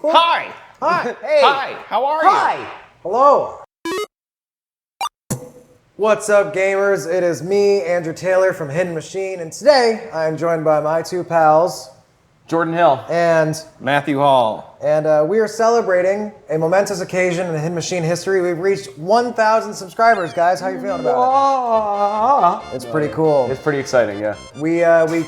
sequel? Hi! Hi! Hey! Hi! How are you? Hi! Hello! What's up, gamers? It is me, Andrew Taylor from Hidden Machine, and today I am joined by my two pals, Jordan Hill. and Matthew Hall. we are celebrating a momentous occasion in Hidden Machine history. We've reached 1,000 subscribers, guys. How you feeling about it? It's pretty cool. It's pretty exciting, yeah. We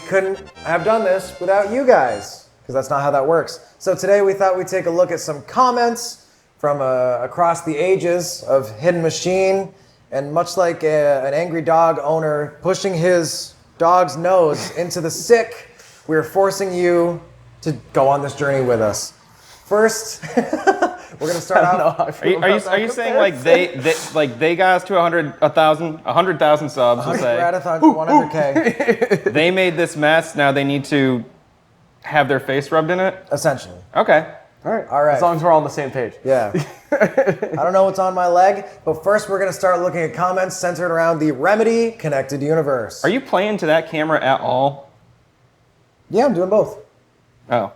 couldn't have done this without you guys, because that's not how that works. So today we thought we'd take a look at some comments from across the ages of Hidden Machine, and much like an angry dog owner pushing his dog's nose into the sick, we're forcing you to go on this journey with us. First, we're gonna start off. Are you saying like they got us to 100,000 subs? We'll say. We're at 100K. They made this mess. Now they need to have their face rubbed in it. Essentially. Okay. All right. All right. As long as we're all on the same page. Yeah. I don't know what's on my leg, but first we're gonna start looking at comments centered around the Remedy connected universe. Are you playing to that camera at all? Yeah, I'm doing both. Oh.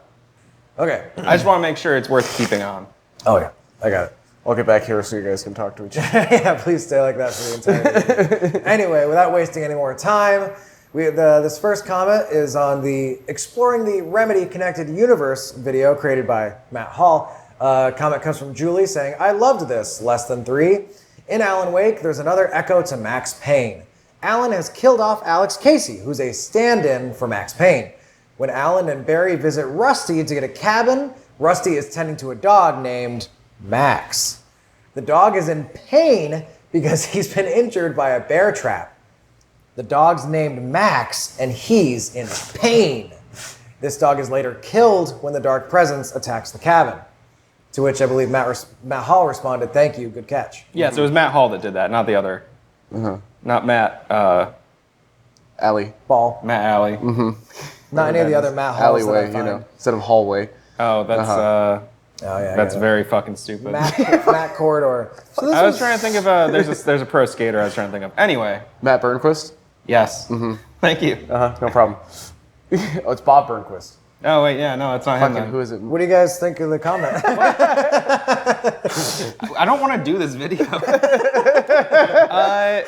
Okay. I just want to make sure it's worth keeping on. Oh yeah, I got it. I'll get back here so you guys can talk to each other. Yeah, please stay like that for the entire video. Anyway, without wasting any more time, this first comment is on the Exploring the Remedy Connected Universe video created by Matt Hall. Comment comes from Julie saying, I loved this, less than 3. In Alan Wake, there's another echo to Max Payne. Alan has killed off Alex Casey, who's a stand-in for Max Payne. When Alan and Barry visit Rusty to get a cabin, Rusty is tending to a dog named Max. The dog is in pain because he's been injured by a bear trap. The dog's named Max, and he's in pain. This dog is later killed when the dark presence attacks the cabin. To which I believe Matt Hall responded, thank you, good catch. Yeah, so it was Matt Hall that did that, not the other. Not Matt. Alley. Ball. Matt Alley. Not any of the other Matt Halls that I Alleyway, find. instead of hallway. Oh, that's Oh yeah, that's very fucking stupid. Matt Corridor. So this I was trying to think of there's a pro skater I was trying to think of. Anyway, Matt Burnquist? yes. Thank you. No problem. Oh, it's Bob Burnquist. Oh wait, yeah, no, it's not him. Fucking, Then. who is it? What do you guys think of the comment? I don't want to do this video.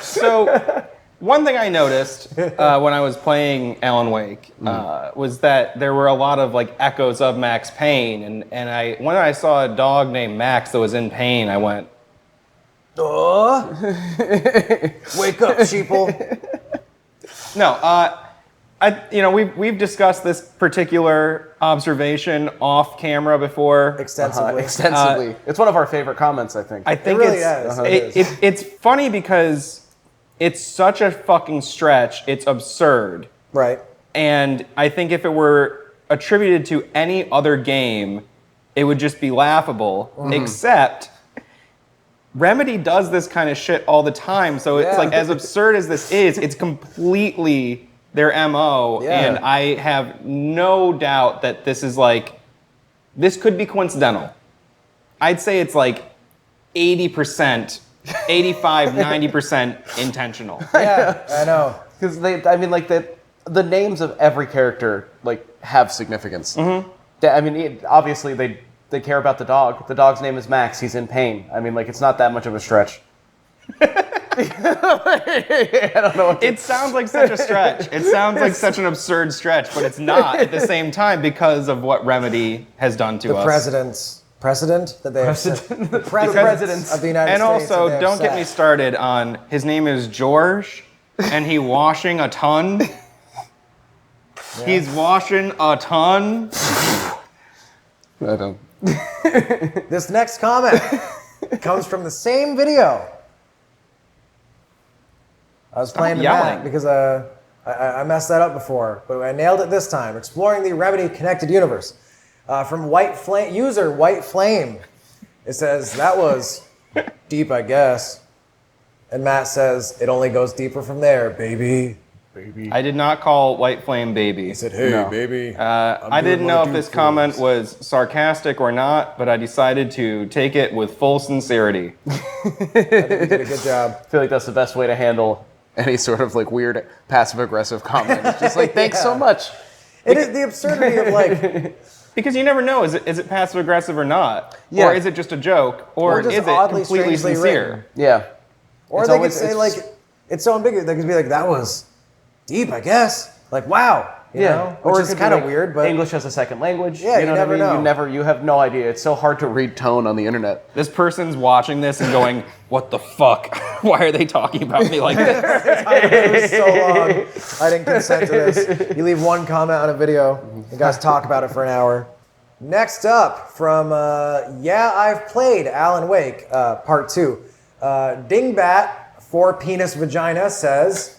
So one thing I noticed when I was playing Alan Wake was that there were a lot of like echoes of Max Payne, and when I saw a dog named Max that was in pain, I went, Wake up, sheeple. no. We've discussed this particular observation off camera before. Extensively. Extensively. It's one of our favorite comments, I think. I think really it's funny because it's such a fucking stretch. It's absurd. Right. And I think if it were attributed to any other game, it would just be laughable. Except Remedy does this kind of shit all the time. So it's like, as absurd as this is, it's completely their MO. Yeah. And I have no doubt that this could be coincidental. I'd say it's like 80%, 85, 90% intentional. Yeah, I know. Because the names of every character have significance. Obviously they care about the dog. The dog's name is Max. He's in pain. It's not that much of a stretch. I don't know. It sounds like such a stretch. It sounds like such an absurd stretch, but it's not at the same time because of what Remedy has done to us. President that they have set. The presidents of the United And States. also, don't get me started on his name is George, and he washing a ton. He's washing a ton. I don't. This next comment comes from the same video. I was playing the Matt because I messed that up before, but I nailed it this time. Exploring the Remedy Connected Universe. From user White Flame. It says, that was deep, I guess. And Matt says, it only goes deeper from there, baby. I did not call White Flame baby. He said, hey, baby. I didn't know if this comment was sarcastic or not, but I decided to take it with full sincerity. I think you did a good job. I feel like that's the best way to handle any sort of weird passive-aggressive comment. It's just thanks so much. It is the absurdity of Because you never know, is it passive aggressive or not? Yeah. Or is it just a joke? Or just is it oddly, completely strangely sincere? written. Yeah. Or It's they always- could say it's- like, it's so ambiguous. They could be like, that was deep, I guess. Like, wow. You know? Which or it is could be kind of like weird, but English as a second language. Yeah, you know you what I never mean? know. You have no idea. It's so hard to read tone on the internet. This person's watching this and going, what the fuck? Why are they talking about me like this? it was so long. I didn't consent to this. You leave one comment on a video, you guys talk about it for an hour. Next up, from Yeah, I've Played Alan Wake, Part 2. Dingbat, 4 Penis Vagina, says,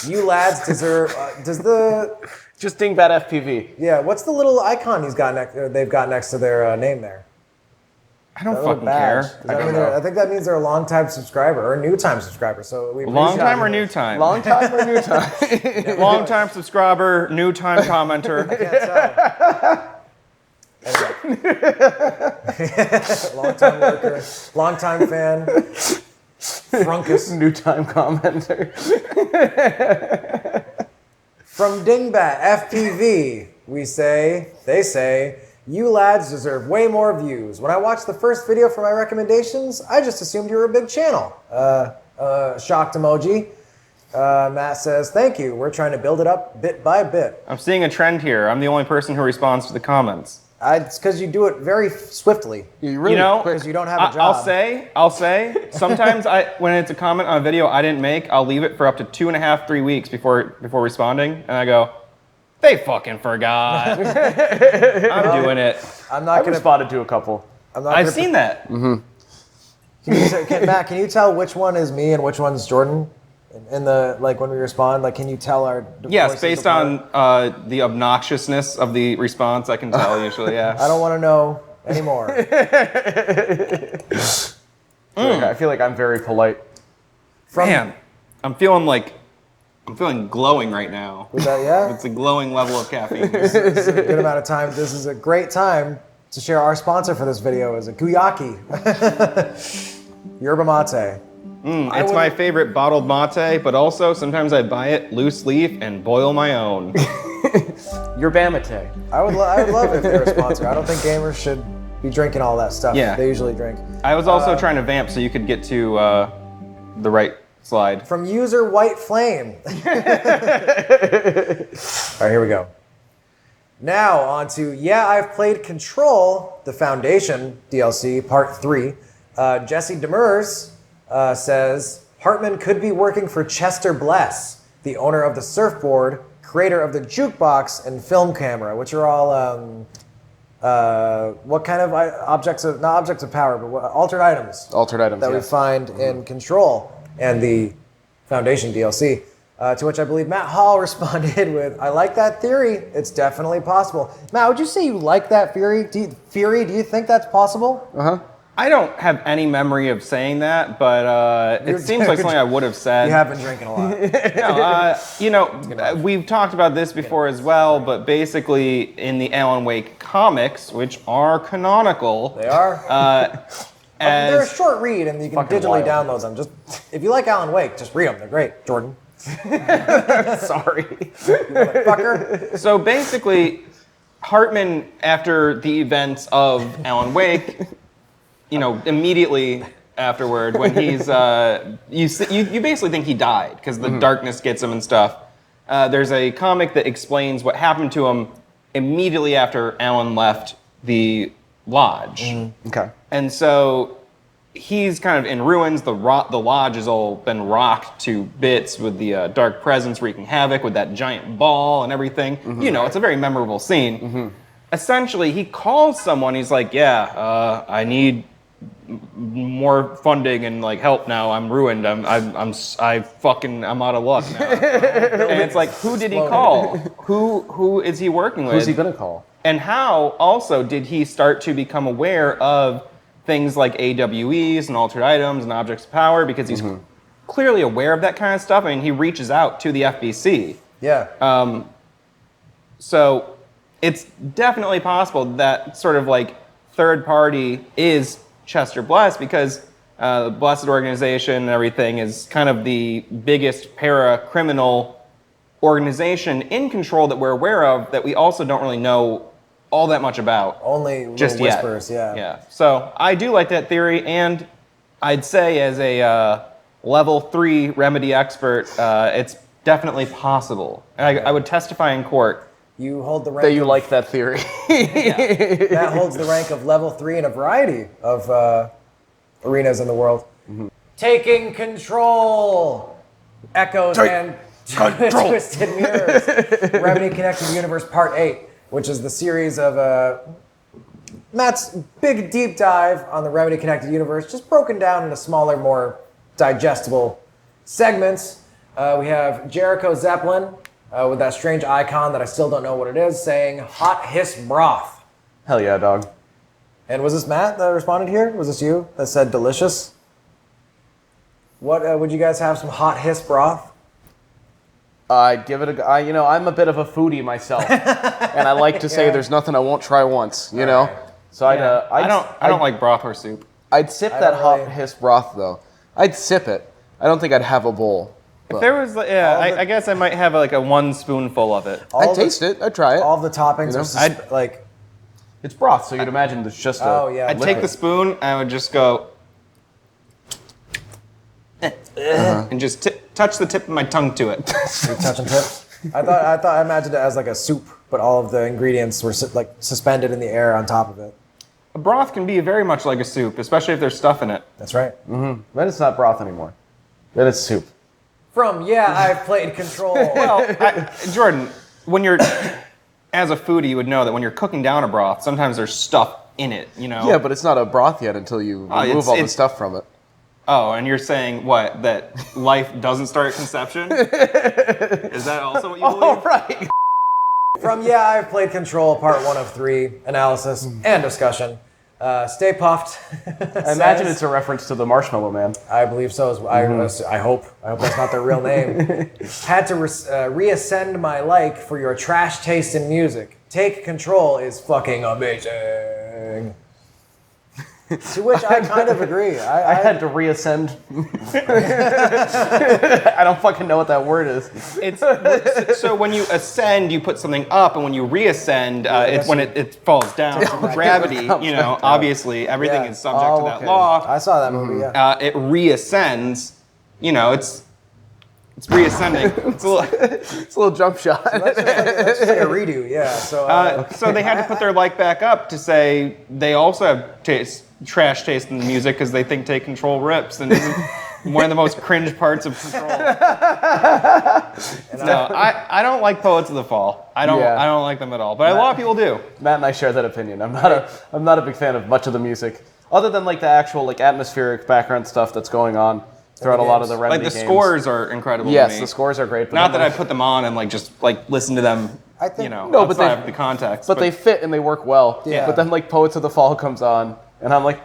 you lads deserve, does the, Just dingbat FPV. yeah, what's the little icon they've got next to their name there? I don't That little fucking badge. care. Does that mean I think that means they're a long-time subscriber or a new-time subscriber. So we Long appreciate time or it. new time? Long time or new time? Long time subscriber, new time commenter. Can't tell. Long-time worker, long-time fan, Frunkus. New time commenter. From Dingbat FPV, they say, you lads deserve way more views. When I watched the first video for my recommendations, I just assumed you were a big channel. Shocked emoji. Matt says, thank you. We're trying to build it up bit by bit. I'm seeing a trend here. I'm the only person who responds to the comments. It's because you do it very swiftly. You really You know, quick. Because you don't have a job. I'll say, sometimes when it's a comment on a video I didn't make, I'll leave it for up to 2.5, 3 weeks before responding, and I go, they fucking forgot. I'm doing it. I'm not I've gonna. responded to a couple. I'm not I've gonna, seen that. Matt, can you tell which one is me and which one's Jordan? In the when we respond, can you tell our? Yes, voices based apart? on the obnoxiousness of the response, I can tell usually. Yeah. I don't want to know anymore. I feel like I'm very polite. Man, I'm feeling glowing right now. With that, yeah, It's a glowing level of caffeine. this is a good amount of time. This is a great time to share our sponsor for this video is a Guyaki, yerba mate. It's my favorite bottled mate, but also sometimes I buy it loose leaf and boil my own. Your Bamate. I would love if they're a sponsor. I don't think gamers should be drinking all that stuff. Yeah. They usually drink. I was also trying to vamp so you could get to the right slide. From user White Flame. All right, here we go. Now on to Yeah, I've Played Control, the Foundation DLC, Part 3. Jesse Demers says, Hartman could be working for Chester Bless, the owner of the surfboard, creator of the jukebox and film camera, which are all, what kind of objects of, not objects of power, but altered items. Altered items, that we yes. find in Control and the Foundation DLC. To which I believe Matt Hall responded with, I like that theory. It's definitely possible. Matt, would you say you like that theory? Do you think that's possible? Uh-huh. I don't have any memory of saying that, but it seems like something I would have said. You have been drinking a lot. No, we've talked about this before as well, but basically in the Alan Wake comics, which are canonical, They are. They're a as short read and you can Fucking digitally wild. download them. Just if you like Alan Wake, just read them. They're great, Jordan. Sorry. Fucker. so basically, Hartman, after the events of Alan Wake, immediately afterward, when he's you basically think he died because the darkness gets him and stuff. There's a comic that explains what happened to him immediately after Alan left the lodge. Okay. And so he's kind of in ruins. The lodge has all been rocked to bits with the dark presence wreaking havoc with that giant ball and everything. It's a very memorable scene. Essentially, he calls someone. He's like, I need more funding and help now. I'm ruined. I'm out of luck now. And it's like, who did he call? Who is he working with? Who's he gonna call? And how also did he start to become aware of things like AWEs and altered items and objects of power? Because he's clearly aware of that kind of stuff. I mean, he reaches out to the FBC. Yeah. So it's definitely possible that sort of third party is Chester Bless, because the Blessed Organization and everything is kind of the biggest para-criminal organization in Control that we're aware of, that we also don't really know all that much about. Only little Just yet. whispers, yeah. Yeah. So I do like that theory, and I'd say as a level 3 Remedy expert, it's definitely possible. And I would testify in court. You hold the rank. That you like that theory. That holds the rank of level 3 in a variety of arenas in the world. Mm-hmm. Taking control. Echoes and Twisted Mirrors. Remedy Connected Universe Part 8, which is the series of Matt's big deep dive on the Remedy Connected Universe, just broken down into smaller, more digestible segments. We have Jericho Zeppelin with that strange icon that I still don't know what it is, saying hot hiss broth. Hell yeah, dog. And was this Matt that responded here? Was this you that said delicious? What would you guys have some hot hiss broth? I'd give it I'm a bit of a foodie myself, and I like to say there's nothing I won't try once, you know. So I don't like broth or soup. I'd sip that hot hiss broth though. I'd sip it. I don't think I'd have a bowl. If there was, I guess I might have like a 1 spoonful of it. I'd taste it. I'd try it. All of the toppings are like. It's broth, so you'd imagine it's just a. Oh yeah. I'd take the spoon and I would just go. And just touch the tip of my tongue to it. You're touching tips. I imagined it as like a soup, but all of the ingredients were like suspended in the air on top of it. A broth can be very much like a soup, especially if there's stuff in it. That's right. Then it's not broth anymore. Then it's soup. From I've played Control. Well, Jordan, when you're as a foodie, you would know that when you're cooking down a broth, sometimes there's stuff in it. You know. Yeah, but it's not a broth yet until you remove all the stuff from it. Oh, and you're saying what? That life doesn't start at conception? Is that also what you believe? All right. From I've played Control, part 1 of 3, analysis and discussion. Stay puffed. I imagine it's a reference to the Marshmallow Man. I believe so. I hope that's not their real name. Had to reascend my like for your trash taste in music. Take Control is fucking amazing. To which I kind of agree. I had to reascend. I don't fucking know what that word is. It's so when you ascend, you put something up, and when you reascend, it's when it falls down. Gravity, obviously everything is subject to that law. I saw that movie. Yeah. It reascends. It's reascending. It's a little jump shot. That's just like a redo. Yeah. So they had to put their like back up to say they also have trash taste in the music because they think Take Control rips and isn't one of the most cringe parts of Control. No, I don't like Poets of the Fall. I don't like them at all. But a lot of people do. Matt and I share that opinion. I'm not a big fan of much of the music, other than like the actual like atmospheric background stuff that's going on throughout a lot of the Remedy games. Like the scores are incredible. Yes, to me. the scores are great. But not that I put them on and like just like listen to them. I think outside of the context. But they fit and they work well. Yeah. But then like Poets of the Fall comes on, and I'm like,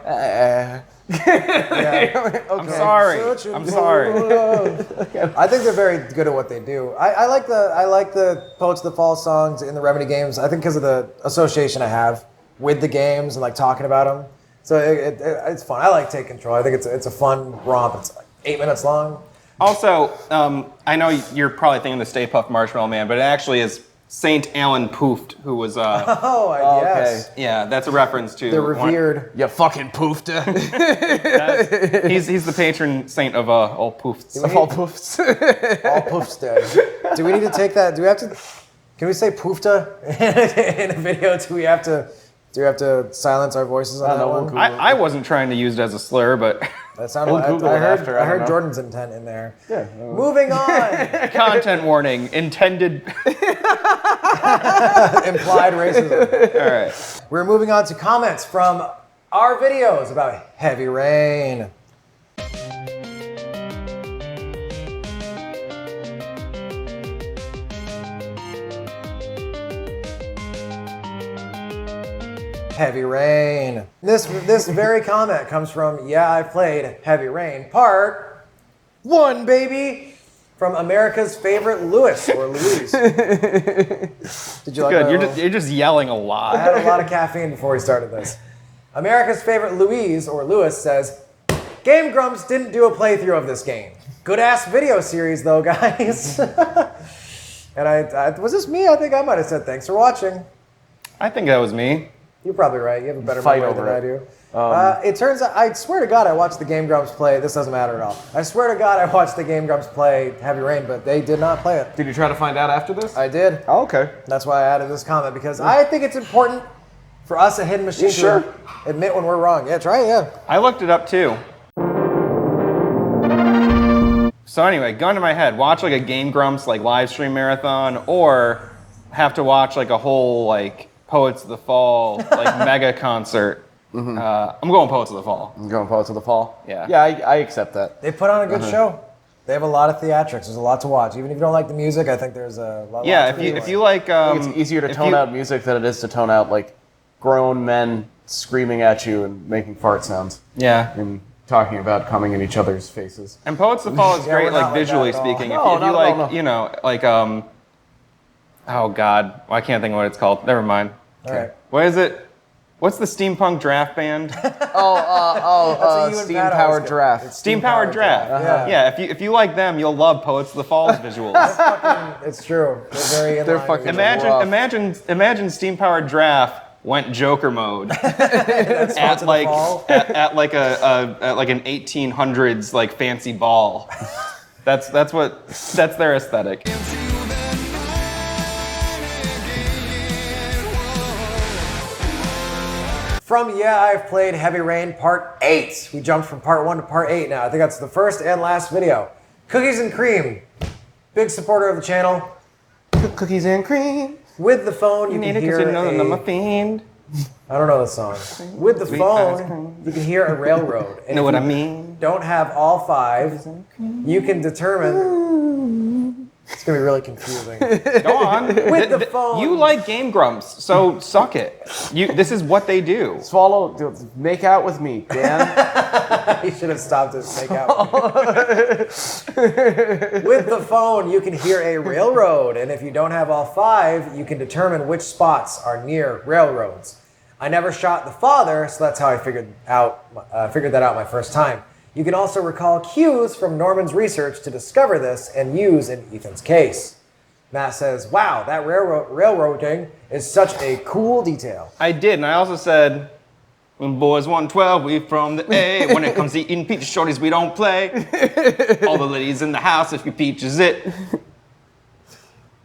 Yeah. Okay. I'm sorry. I'm sorry. I think they're very good at what they do. I like the Poets of the Fall songs in the Remedy games. I think because of the association I have with the games and like talking about them. So it's fun. I like Take Control. I think it's a fun romp. It's like 8 minutes long. Also, I know you're probably thinking the Stay Puft Marshmallow Man, but it actually is Saint Alan Poofed, who was. Yes. okay. Yeah, that's a reference to. They're revered. You fucking poofed. He's the patron saint of all poofs. Of all poofs. All poofs dead. Do we need to take that? Do we have to? Can we say poofta in a video? Do we have to silence our voices on that one? I wasn't trying to use it as a slur, but. That sounded like Google it after, I I heard don't know. Jordan's intent in there. Yeah. Moving on. Content warning. Intended. Implied racism. All right. We're moving on to comments from our videos about Heavy Rain. Heavy Rain. This very comment comes from I've played Heavy Rain Part 1, baby, from America's favorite Louis or Louise. Did you like Good. You're just yelling a lot. I had a lot of caffeine before we started this. America's favorite Louise or Louis says, Game Grumps didn't do a playthrough of this game. Good ass video series though, guys. And was this me? I think I might have said thanks for watching. I think that was me. You're probably right. You have a better Fight memory than over I it. do. It turns out, I swear to God, I watched the Game Grumps play. This doesn't matter at all. I swear to God, I watched the Game Grumps play Heavy Rain, but they did not play it. Did you try to find out after this? I did. Oh, okay. That's why I added this comment, because I think it's important for us at Hidden Machine to admit when we're wrong. Yeah, try it, yeah. I looked it up too. So anyway, gun to my head, watch like a Game Grumps like live stream marathon, or have to watch like a whole like Poets of the Fall like mega concert. I'm going Poets of the Fall. I'm going Poets of the Fall. Yeah. Yeah, I accept that. They put on a good show. They have a lot of theatrics. There's a lot to watch. Even if you don't like the music, I think there's a lot. Yeah, to if you like, I think it's easier to tone out music than it is to tone out like grown men screaming at you and making fart sounds yeah. and talking about coming in each other's faces. And Poets of the Fall is Yeah, great, we're not like like that visually at all. speaking. No, if not you at like, all, no. you know, like oh God, I can't think of what it's called. Never mind. All right. What is it? What's the steampunk draft band? That's what you and Steam Pat always powered get. draft. It's Steam powered draft. Yeah. If you like them, you'll love Poets of the Fall's visuals. It's true. They're very in They're line with fucking each other. Imagine steam powered draft went Joker mode That's at the like fall. at like at like an 1800s like fancy ball. That's their aesthetic. From Yeah, I've Played Heavy Rain Part 8. We jumped from Part 1 to Part 8 now. I think that's the first and last video. Cookies and Cream. Big supporter of the channel. Cookies and cream. With the phone, you can hear I'm a fiend. I don't know the song. With the Sweet ice phone, cream. you can hear a railroad. And Know if what I you mean? don't have all 5, you can determine... It's going to be really confusing. Go on. With the phone. You like Game Grumps, so suck it. This is what they do. Swallow, make out with me, Dan. You should have stopped at make out. With the phone, you can hear a railroad, and if you don't have all 5, you can determine which spots are near railroads. I never shot the father, so that's how I figured that out my first time. You can also recall cues from Norman's research to discover this and use in Ethan's case. Matt says, wow, that railroading is such a cool detail. I did, and I also said, when boys 112, we from the A. When it comes to eating peach shorties, we don't play. All the ladies in the house, if your peach is it.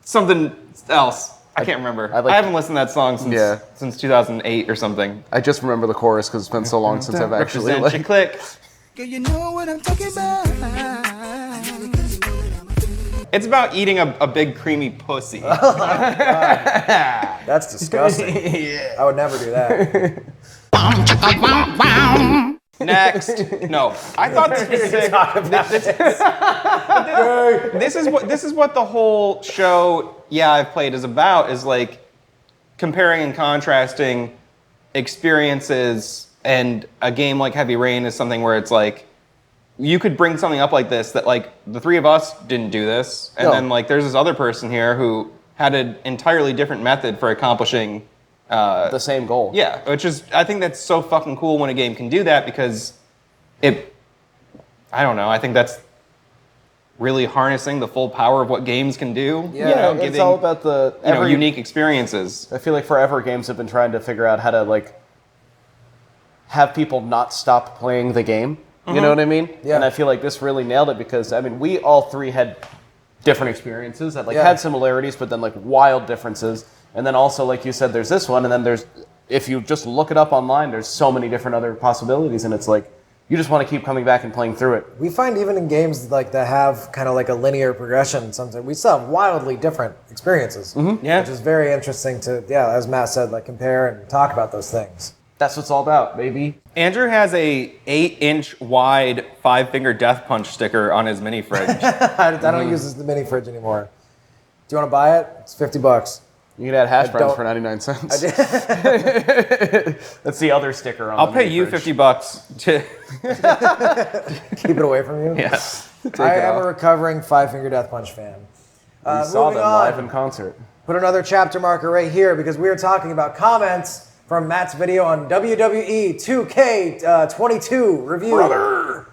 Something else. I can't remember. I haven't listened to that song since 2008 or something. I just remember the chorus because it's been so long since I've actually Represent your click. You know what I'm talking about. It's about eating a big creamy pussy. That's disgusting. I would never do that. Next. No. I thought this was sick. This is what the whole show Yeah, I've Played is about, is like comparing and contrasting experiences, and a game like Heavy Rain is something where it's like you could bring something up like this that like the 3 of us didn't do this, and then like there's this other person here who had an entirely different method for accomplishing the same goal. Yeah, which is, I think that's so fucking cool when a game can do that, because I don't know, I think that's really harnessing the full power of what games can do. Yeah, you know, it's giving, all about the unique experiences. I feel like forever games have been trying to figure out how to like have people not stop playing the game. You know what I mean? Yeah. And I feel like this really nailed it, because I mean, we all 3 had different experiences that like had similarities, but then like wild differences. And then also, like you said, there's this one, and then there's, if you just look it up online, there's so many different other possibilities, and it's like you just want to keep coming back and playing through it. We find even in games like that have kind of like a linear progression, sometimes we still have wildly different experiences. Yeah. Which is very interesting to, as Matt said, like compare and talk about those things. That's what it's all about, baby. Andrew has a 8-inch wide 5-finger death punch sticker on his mini fridge. I don't use the mini fridge anymore. Do you want to buy it? It's $50. You can add hash browns don't- for 99 cents. That's the other sticker on I'll the pay mini you fridge. $50 to. Keep it away from you. Yeah. I am a recovering 5-finger death punch fan. We saw moving them on. live in concert. Put another chapter marker right here, because we are talking about comments from Matt's video on WWE 2K22 review. Brother.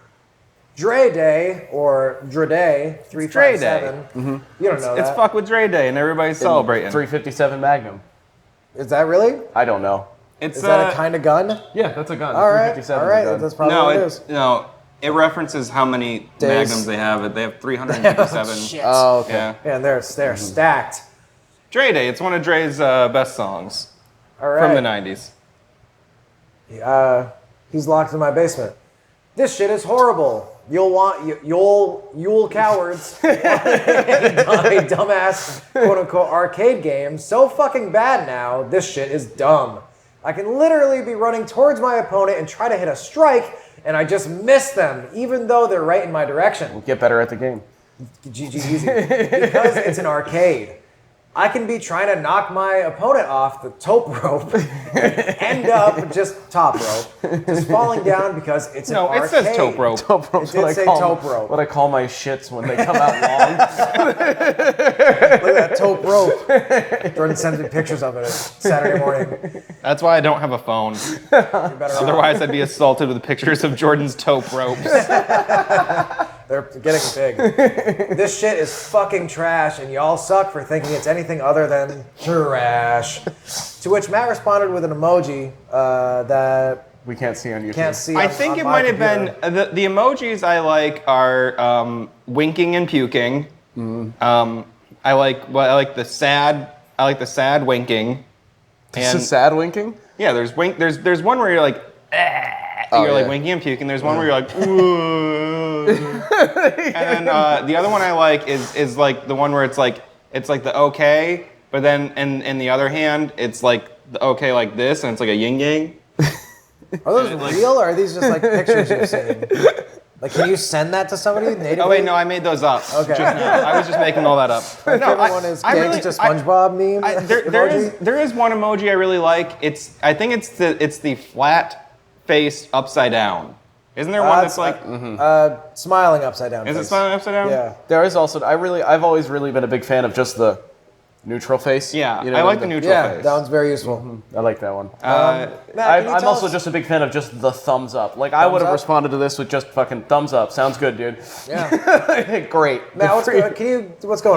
Dre Day, or Dre Day 357. You don't know It's that. fuck with Dre Day, and everybody's celebrating. 357 Magnum. Is that really? I don't know. It's Is that a kind of gun? Yeah, that's a gun. All right. 357 All is a right. gun. That's probably no, what it is. no. It references how many Days. magnums they have. They have 357. Shit. Oh, okay. Yeah. Yeah, and they're stacked. Dre Day. It's one of Dre's best songs All right. from the 90s. He's locked in my basement. This shit is horrible. You'll cowards. a dumbass quote unquote arcade game. So fucking bad now. This shit is dumb. I can literally be running towards my opponent and try to hit a strike, and I just miss them, even though they're right in my direction. Get better at the game. GG easy. Because it's an arcade. I can be trying to knock my opponent off the top rope, end up just top rope, just falling down because it's an arcade. No, it says top rope. Top rope's It did say top rope. What I call my shits when they come out long. Look at that top rope. Jordan sends me pictures of it Saturday morning. That's why I don't have a phone. You're better off. Otherwise, I'd be assaulted with pictures of Jordan's taupe ropes. They're getting big. This shit is fucking trash, and y'all suck for thinking it's anything other than trash. To which Matt responded with an emoji that We can't see on YouTube. can't see. I on- think on it my might have been computer. the emojis I like are winking and puking. I like the sad. I like the sad winking. This is sad winking? Yeah, there's one where you're like, you're like yeah. winking and puking. There's one where you're like, ooh. And then the other one I like is like the one where it's like the okay, but then in the other hand it's like the okay like this, and it's like a yin yang. Are those real, or are these just like pictures you've seen? Like, can you send that to somebody natively? Oh wait, no, I made those up. Okay. Just now. I was just making all that up. My favorite one is gangsta SpongeBob meme emoji. There is one emoji I really like. I think it's the flat-faced upside down. Isn't there one that's like? Smiling upside down. Is it face. smiling upside down? Yeah. There is also, I've always really been a big fan of just the neutral face. Yeah, You know, I like the neutral Yeah, face. that one's very useful. I like that one. Matt, can you I'm tell also us- just a big fan of just the thumbs up. Like, I would have up? responded to this with just fucking thumbs up. Sounds good, dude. Yeah. Great. Matt, what's going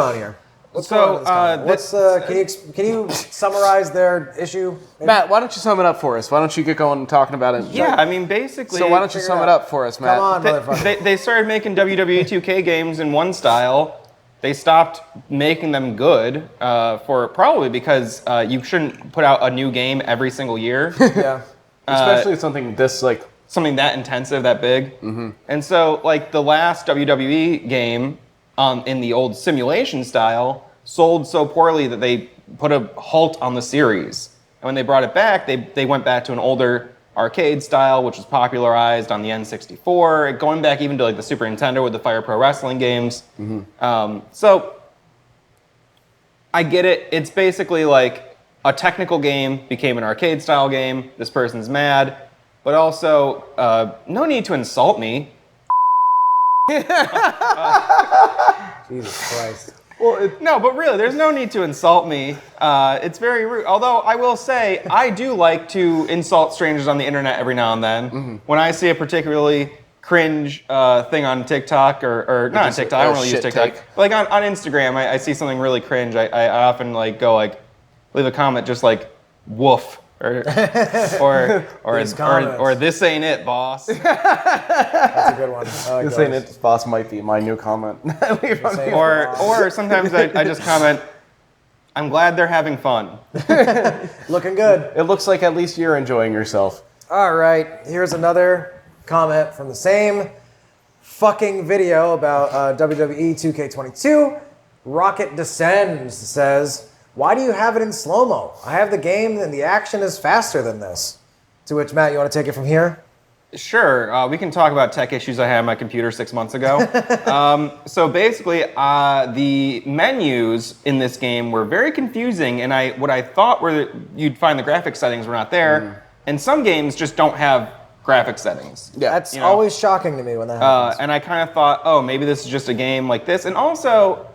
on here? What's going on in this comment? Can you summarize their issue? Matt, why don't you sum it up for us? Why don't you get going talking about it? Yeah, I mean basically. So why don't you figure sum it it out. up for us, Matt? Come on, motherfucker. They started making WWE 2K games in one style. They stopped making them good probably because you shouldn't put out a new game every single year. Yeah. Especially something this like. Something that intensive, that big. Mm-hmm. And so, like, the last WWE game in the old simulation style sold so poorly that they put a halt on the series. And when they brought it back, they went back to an older arcade style, which was popularized on the N64, going back even to, like, the Super Nintendo with the Fire Pro Wrestling games. Mm-hmm. So, I get it. It's basically like a technical game became an arcade style game. This person's mad. But also, no need to insult me. Jesus Christ. Well, no, but really, there's no need to insult me. It's very rude. Although I will say, I do like to insult strangers on the internet every now and then. Mm-hmm. When I see a particularly cringe thing on TikTok, or not on TikTok, I don't really use TikTok. But like on Instagram, I see something really cringe. I often like go like, leave a comment just like, woof. Or this ain't it, boss. That's a good one. This ain't it, boss might be my new comment. Or sometimes I just comment, I'm glad they're having fun. Looking good. It looks like at least you're enjoying yourself. All right, here's another comment from the same fucking video about WWE 2K22. Rocket Descends says, why do you have it in slow-mo? I have the game and the action is faster than this. To which, Matt, you want to take it from here? Sure, we can talk about tech issues I had on my computer 6 months ago. So basically, the menus in this game were very confusing, and what I thought you'd find the graphics settings were not there, and some games just don't have graphic settings. Yeah, That's always shocking to me when that happens. And I kind of thought, oh, maybe this is just a game like this. And also,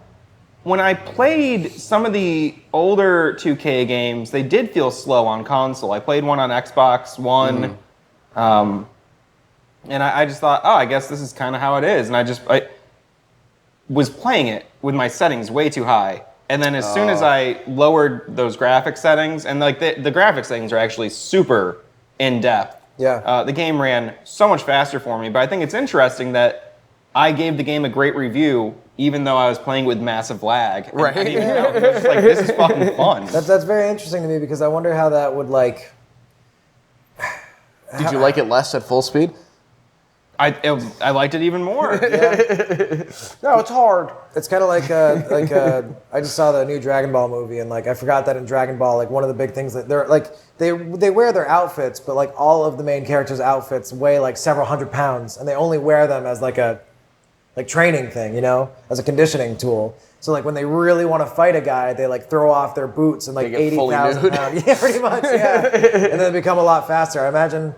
when I played some of the older 2K games, they did feel slow on console. I played one on Xbox One, and I just thought, oh, I guess this is kind of how it is. And I was playing it with my settings way too high. And then as soon as I lowered those graphic settings, and like the graphic settings are actually super in depth. Yeah. The game ran so much faster for me. But I think it's interesting that I gave the game a great review, even though I was playing with massive lag. Right. And even though it was just like, this is fucking fun. That's very interesting to me because I wonder how that would like. Did you like it less at full speed? I liked it even more. No, it's hard. It's kind of like I just saw the new Dragon Ball movie, and like I forgot that in Dragon Ball, like one of the big things that they're like they wear their outfits, but like all of the main characters' outfits weigh like several hundred pounds, and they only wear them as like a training thing, you know, as a conditioning tool. So like when they really want to fight a guy, they like throw off their boots and like They get fully 80,000 nude. pounds. Yeah, pretty much. Yeah, and then they become a lot faster. I imagine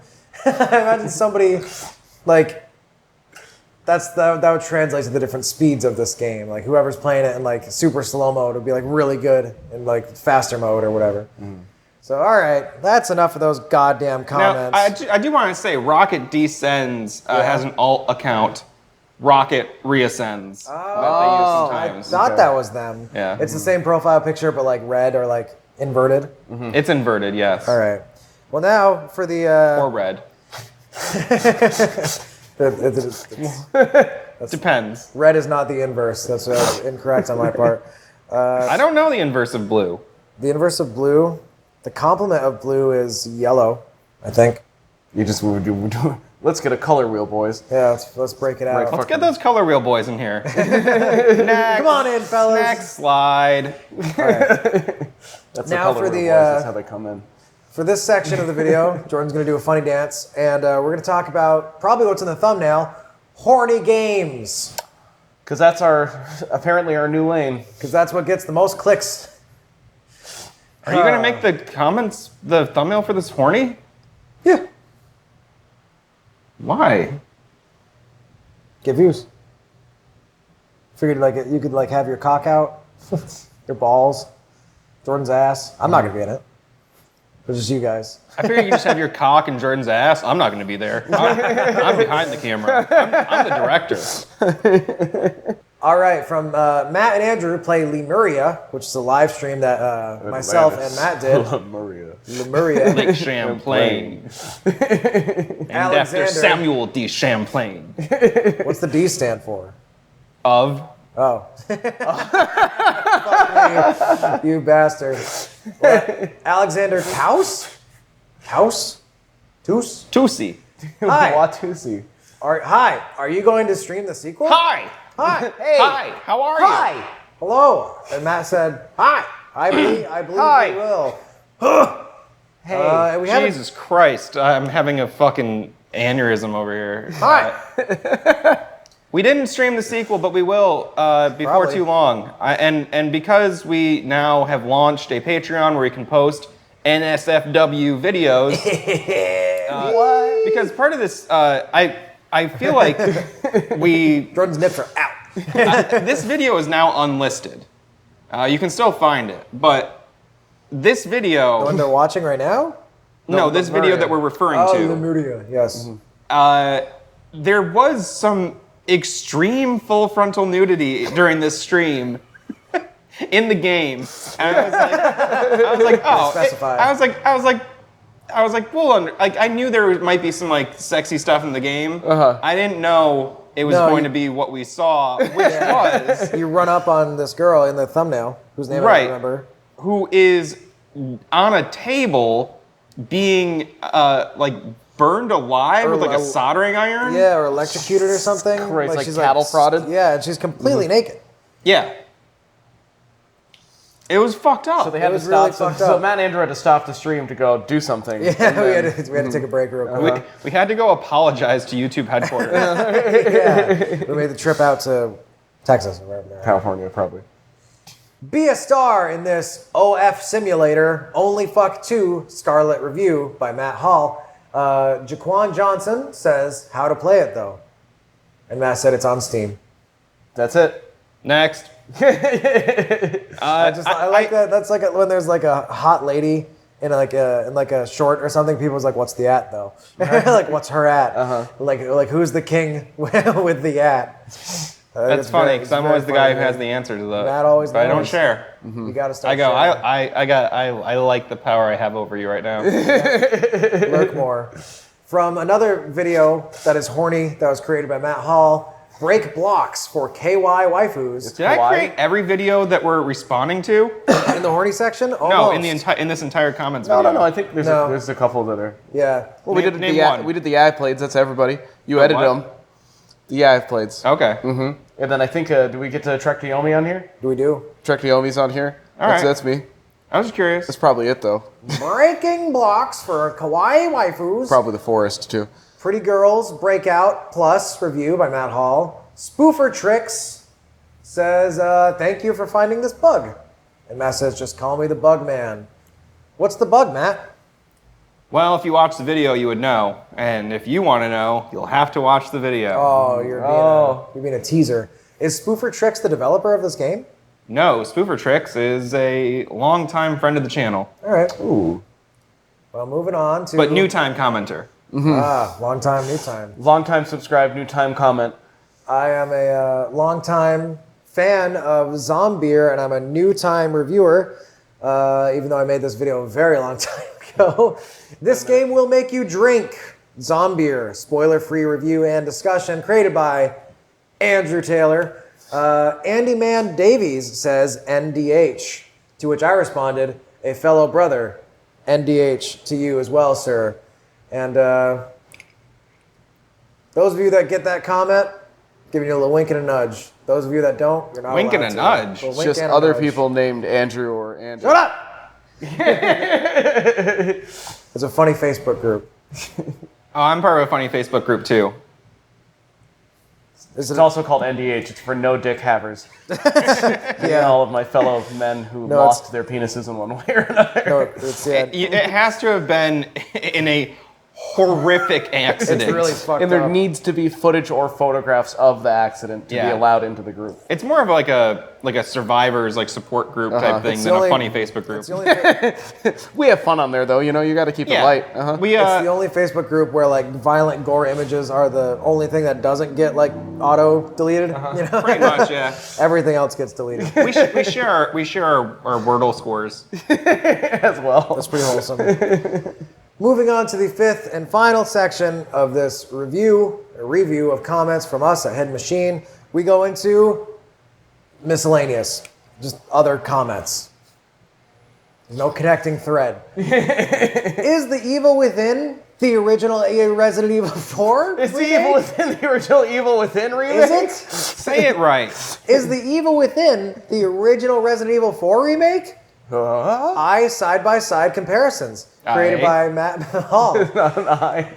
somebody like. That would translate to the different speeds of this game. Like whoever's playing it in like super slow mode would be like really good in like faster mode or whatever. So all right, that's enough of those goddamn comments. Now, I do want to say Rocket Descends has an alt account. Rocket Reascends. That they use sometimes. Thought that was them. Yeah. It's the same profile picture, but like red or like inverted. It's inverted, yes. All right. Well, now for the. Or red. Depends. Red is not the inverse. That's incorrect on my part. I don't know the inverse of blue. The inverse of blue, the complement of blue is yellow, I think. You just let's get a color wheel, boys. Yeah, let's break it out. Let's get those color wheel boys in here. Next. Come on in, fellas. Next slide. All right. That's Now the color for wheel the, boys. That's how they come in. For this section of the video, Jordan's going to do a funny dance, and we're going to talk about probably what's in the thumbnail, horny games. Because that's apparently our new lane. Because that's what gets the most clicks. Are you going to make the comments the thumbnail for this horny? Yeah. Why? Get views. Figured like you could like have your cock out, your balls, Jordan's ass. I'm not going to be in it. It's just you guys. I figure you just have your cock and Jordan's ass. I'm not going to be there. I'm behind the camera. I'm the director. All right, from Matt and Andrew play Lemuria, which is a live stream that myself and Matt did. Lemuria. Lake Champlain. And after Alexander. Samuel D. Champlain. What's the D stand for? Of. Oh. Fuck me, you bastard. What? Alexander Taus? Taus? Toos? Tusi. Hi. Watusi. Hi. Are you going to stream the sequel? Hi. Hi. Hey. Hi. How are you? Hi. Hello. And Matt said, hi. I believe Hi. we will. Hey. We haven't. Jesus Christ. I'm having a fucking aneurysm over here. Hi. We didn't stream the sequel, but we will before Probably. too long. And because we now have launched a Patreon where we can post NSFW videos. What? Because part of this, I feel like Jordan's nips are out. this video is now unlisted. You can still find it, but this video. When they're watching right now? No, this video Lemuria. that we're referring Oh, to. Lemuria. Yes. There was some extreme full frontal nudity during this stream in the game. And I was like, oh, Specify. I was like, well, like I knew there might be some like sexy stuff in the game. I didn't know it was No, going you- to be what we saw, which was You run up on this girl in the thumbnail, whose name I Right. don't remember. who is on a table being like burned alive Or with like a like- soldering iron. Yeah, or electrocuted or something. Christ, like she's cattle prodded? Yeah, and she's completely naked. Yeah. It was fucked up. So they had to was really stop. fucked So up. Matt and Andrew had to stop the stream to go do something. Yeah, And we then- had to take a break real quick. we had to go apologize to YouTube headquarters. Yeah, we made the trip out to Texas or wherever they're at. California, probably. Be a star in this OF simulator. Only Fuck 2 Scarlet Review by Matt Hall. Jaquan Johnson says how to play it though, and Matt said it's on Steam. That's it. Next. I like that. That's like when there's like a hot lady in like a short or something. People's like, "What's the at though?" Like, "What's her at?" Like who's the king with the at? That's funny because I'm always the guy who has the answer to that. Matt always but I don't knows. share. You got to start I go. sharing. I like the power I have over you right now. Lurk more. From another video that is horny, that was created by Matt Hall, break blocks for KY waifus. Did I create every video that we're responding to? In the horny section? No, Almost. in this entire comments video. No. I think there's a couple that are. Yeah. Well, we Name did one. we did the eye blades. That's everybody. You edited what? them. The eye blades. Okay. And then I think do we get to Trek Naomi on here? Do we do? Trek Naomi's on here. All right. That's me. I was just curious. That's probably it though. Breaking blocks for kawaii waifus. Probably the forest too. Pretty Girls Breakout Plus review by Matt Hall. Spoofer Tricks says, thank you for finding this bug. And Matt says, just call me the bug man. What's the bug, Matt? Well, if you watch the video, you would know. And if you want to know, you'll have to watch the video. Oh, you're being a teaser. Is Spoofer Tricks the developer of this game? No, Spoofer Tricks is a longtime friend of the channel, All right. Ooh. Well, moving on to... but new time commenter. long time, new time. Long time subscribe, new time comment. I am a long-time fan of Zombier, and I'm a new-time reviewer, even though I made this video a very long time ago. This game will make you drink. Zombier, spoiler-free review and discussion, created by Andrew Taylor. Andy Man Davies says NDH, to which I responded, a fellow brother, NDH to you as well, sir. And those of you that get that comment, giving you a little wink and a nudge. Those of you that don't, you're not Wink and allowed a to. nudge? Well, It's wink just and a other nudge. people named Andrew or Andy. Shut up! It's a funny Facebook group. Oh, I'm part of a funny Facebook group too. Is It's also called NDH. It's for no dick havers. yeah. All of my fellow men who No, lost their penises in one way or another. No, it's, yeah, It has to have been in a horrific accident. it's really fucked And there up. needs to be footage or photographs of the accident to be Yeah. allowed into the group. It's more of like a survivors support group type thing It's than the only- a funny Facebook group. It's the only, We have fun on there, though. You know, you got to keep it light. We it's the only Facebook group where like violent gore images are the only thing that doesn't get like auto deleted. You know? pretty much, yeah. Everything else gets deleted. we share our Wordle scores. as well. That's pretty wholesome. Moving on to the fifth and final section of this review of comments from us at Head Machine, we go into miscellaneous, just other comments. No connecting thread. Is the evil within the original Resident Evil 4? Is the remake? Evil Within the original Evil Within remake? Is it? Say it right. Is the evil within the original Resident Evil 4 remake? I side-by-side comparisons created by Matt Hall. Not an eye.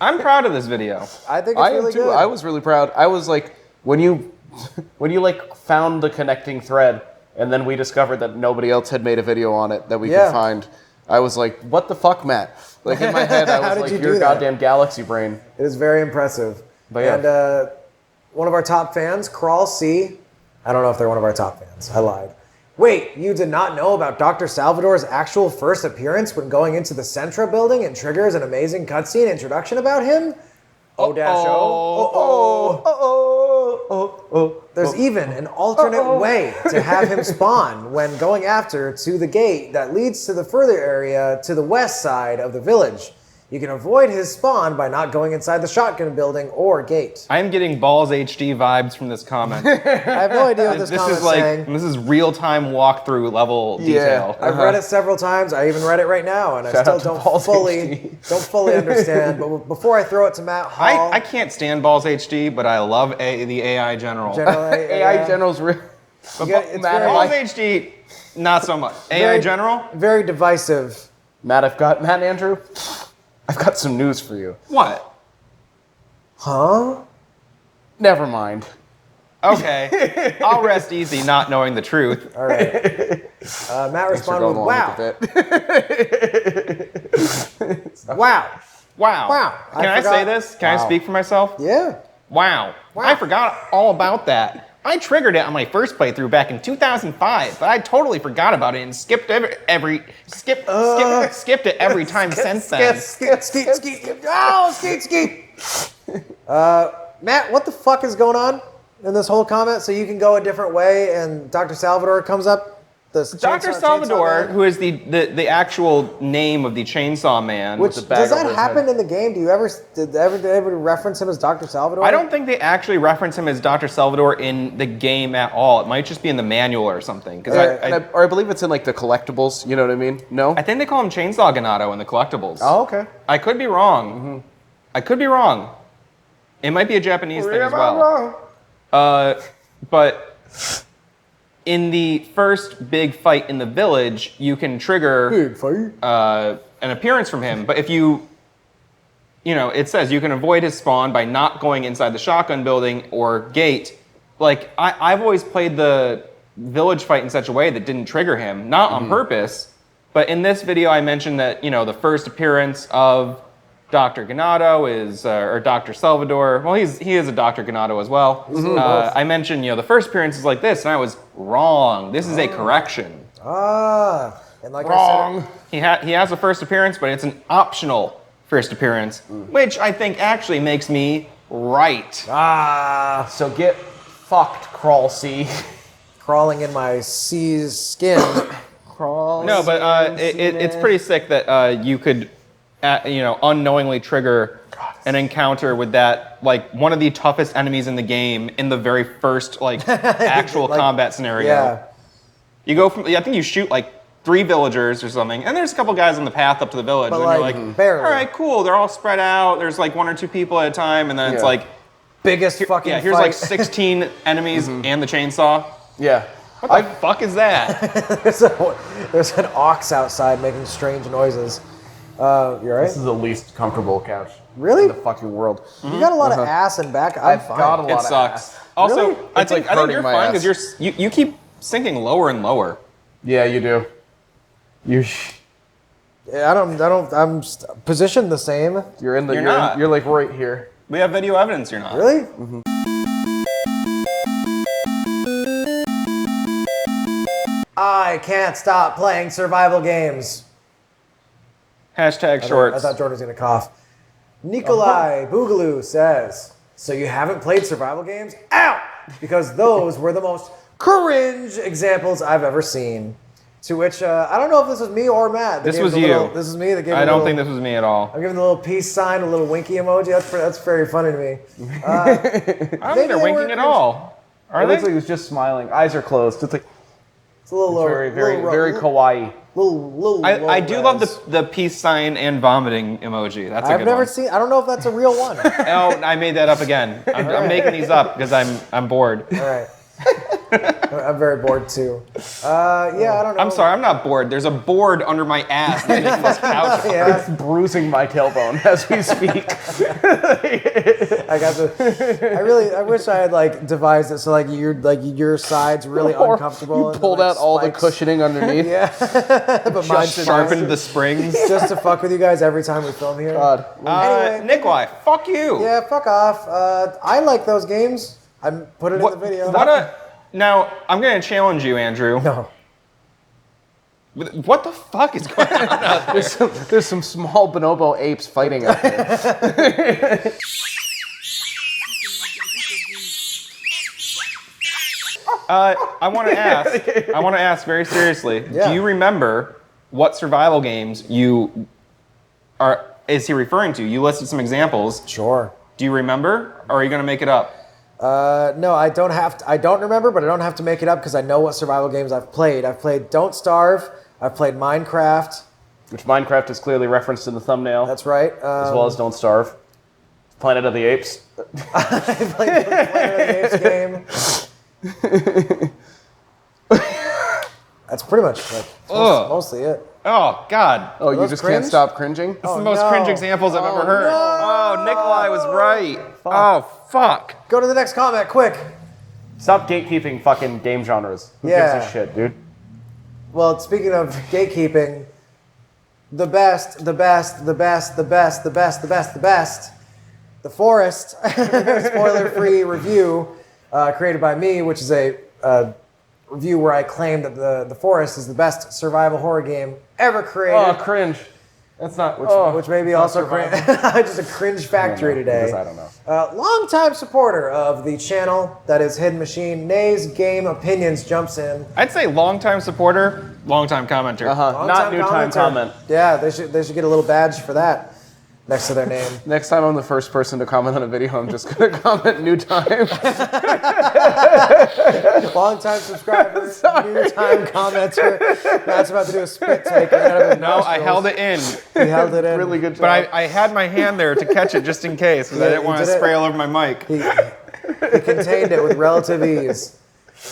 I'm proud of this video. I think it's I am really too. good. I was really proud. I was like, when you like found the connecting thread, and then we discovered that nobody else had made a video on it that we Yeah. could find. I was like, what the fuck, Matt? Like in my head, I How was did like, you do your that? goddamn galaxy brain. It is very impressive. But yeah. And one of our top fans, Crawl C, I don't know if they're one of our top fans. I lied. Wait, you did not know about Dr. Salvador's actual first appearance when going into the Centra building and triggers an amazing cutscene introduction about him? There's even an alternate way to have him spawn when going after to the gate that leads to the further area to the west side of the village. You can avoid his spawn by not going inside the shotgun building or gate. I'm getting Balls HD vibes from this comment. I have no idea what this comment's saying. This is real-time walkthrough level detail. I've read it several times. I even read it right now, and I Shout still out to don't Balls fully understand. But before I throw it to Matt Hall, I can't stand Balls HD, but I love the AI General. AI General's real. But it's Matt, very- Balls HD, not so much. AI General? very divisive. Matt and Andrew, I've got some news for you. What? Huh? Never mind. Okay. I'll rest easy not knowing the truth. All right. Matt responded with, wow. Wow. Wow. Wow. Can I say this? Can I speak for myself? Yeah. Wow. I forgot all about that. I triggered it on my first playthrough back in 2005, but I totally forgot about it and skipped skipped it every time since then. Skeet. Oh, skeet. Matt, what the fuck is going on in this whole comment? So you can go a different way, and Dr. Salvador comes up. Dr. Salvador, who is the actual name of the Chainsaw Man. Which, with the bag does that over his happen head. in the game? Did they ever reference him as Dr. Salvador? I don't think they actually reference him as Dr. Salvador in the game at all. It might just be in the manual or something. Because I believe it's in like the collectibles. You know what I mean? No. I think they call him Chainsaw Ganado in the collectibles. Oh, okay. I could be wrong. I could be wrong. It might be a Japanese thing as well. But in the first big fight in the village, you can trigger an appearance from him. But if it says you can avoid his spawn by not going inside the shotgun building or gate. Like, I've always played the village fight in such a way that didn't trigger him, not on purpose. But in this video, I mentioned that, the first appearance of Dr. Ganado is, or Dr. Salvador. Well, he is a Dr. Ganado as well. I mentioned, the first appearance is like this, and I was wrong. This is a correction. And like Wrong. He has a first appearance, but it's an optional first appearance, which I think actually makes me right. So get fucked, Crawl C. Crawling in my C's skin. No, but it's pretty sick that you could, unknowingly trigger an encounter with that, like, one of the toughest enemies in the game in the very first, like, actual combat scenario. Yeah. You go from, I think you shoot, like, 3 villagers or something, and there's a couple guys on the path up to the village, But, and like, you're like, barely. all right, cool, they're all spread out, there's, like, 1 or 2 people at a time, and then it's like, Biggest fucking yeah, here's, fight. like, 16 enemies and the chainsaw. Yeah. What the fuck is that? There's an ox outside making strange noises. You alright? This is the least comfortable couch Really? in the fucking world. You got a lot of ass and back. I'm fine. got a lot It of sucks. ass. Also, Really? I It's, think like, hurting you're my fine ass. because you keep sinking lower and lower. Yeah, you do. I'm positioned the same. You're in the. You're not. You're like right here. We have video evidence you're not. Really? I can't stop playing survival games. Hashtag I shorts. thought Jordan was gonna cough. Nikolai Boogaloo says, so you haven't played survival games? Ow! Because those were the most cringe examples I've ever seen. To which, I don't know if this was me or Matt. that This gave was the you. little- This is me that gave I the don't little- think this was me at all. I'm giving the little peace sign, a little winky emoji. That's very funny to me. I don't think Maybe they're they winking were at all. Are It they? looks like he was just smiling. Eyes are closed. It's like It's a little very, very, very kawaii. Little I do love res. the peace sign and vomiting emoji. That's a I've good never one. seen. I don't know if that's a real one. Oh, I made that up again. I'm making these up because I'm bored. All right. I'm very bored too. Yeah, I don't know. I'm sorry, I'm not bored. There's a board under my ass that makes this couch. Yeah, It's bruising my tailbone as we speak. I got the. I wish I had like devised it so like your side's really Or uncomfortable. You and then, pulled like, out all the spikes. cushioning underneath. Yeah, but mine's Sharpened the springs. just to fuck with you guys every time we film here. God. Anyway, Nikolai, fuck you. Yeah, fuck off. I like those games. I put it in the video. Now, I'm going to challenge you, Andrew. No. What the fuck is going on out there? There's some small bonobo apes fighting out there. I want to ask very seriously. Yeah. Do you remember what survival games is he referring to? You listed some examples. Sure. Do you remember, or are you going to make it up? No, I don't have to, I don't remember, but I don't have to make it up because I know what survival games I've played. I've played Don't Starve. I've played Minecraft. Which Minecraft is clearly referenced in the thumbnail. That's right. as well as Don't Starve. Planet of the Apes. I played the Planet of the Apes game. That's pretty much like mostly it. Oh, God. Oh, you those just cringe? can't stop cringing? That's the most no. cringe examples I've ever heard. no. Oh, Nikolai was right. Oh, fuck. Go to the next comment, quick. Stop gatekeeping fucking game genres. Who Yeah. gives a shit, dude? Well, speaking of gatekeeping, the best, the Forest, spoiler-free review created by me, which is a review where I claim that the Forest is the best survival horror game ever created. Oh, cringe. That's not. which may be also just a cringe factory today. I don't know. Longtime supporter of the channel that is Hidden Machine, Nays Game Opinions jumps in. I'd say longtime supporter, longtime commenter. Longtime Not new time commenter. comment. Yeah, they should get a little badge for that next to their name. Next time I'm the first person to comment on a video, I'm just gonna comment new time. Longtime subscriber, new time commenter. Matt's about to do a spit take. No, I held it in. He held it in. Really good job. But I had my hand there to catch it just in case, because I didn't you want to did it. spray all over my mic. He contained it with relative ease.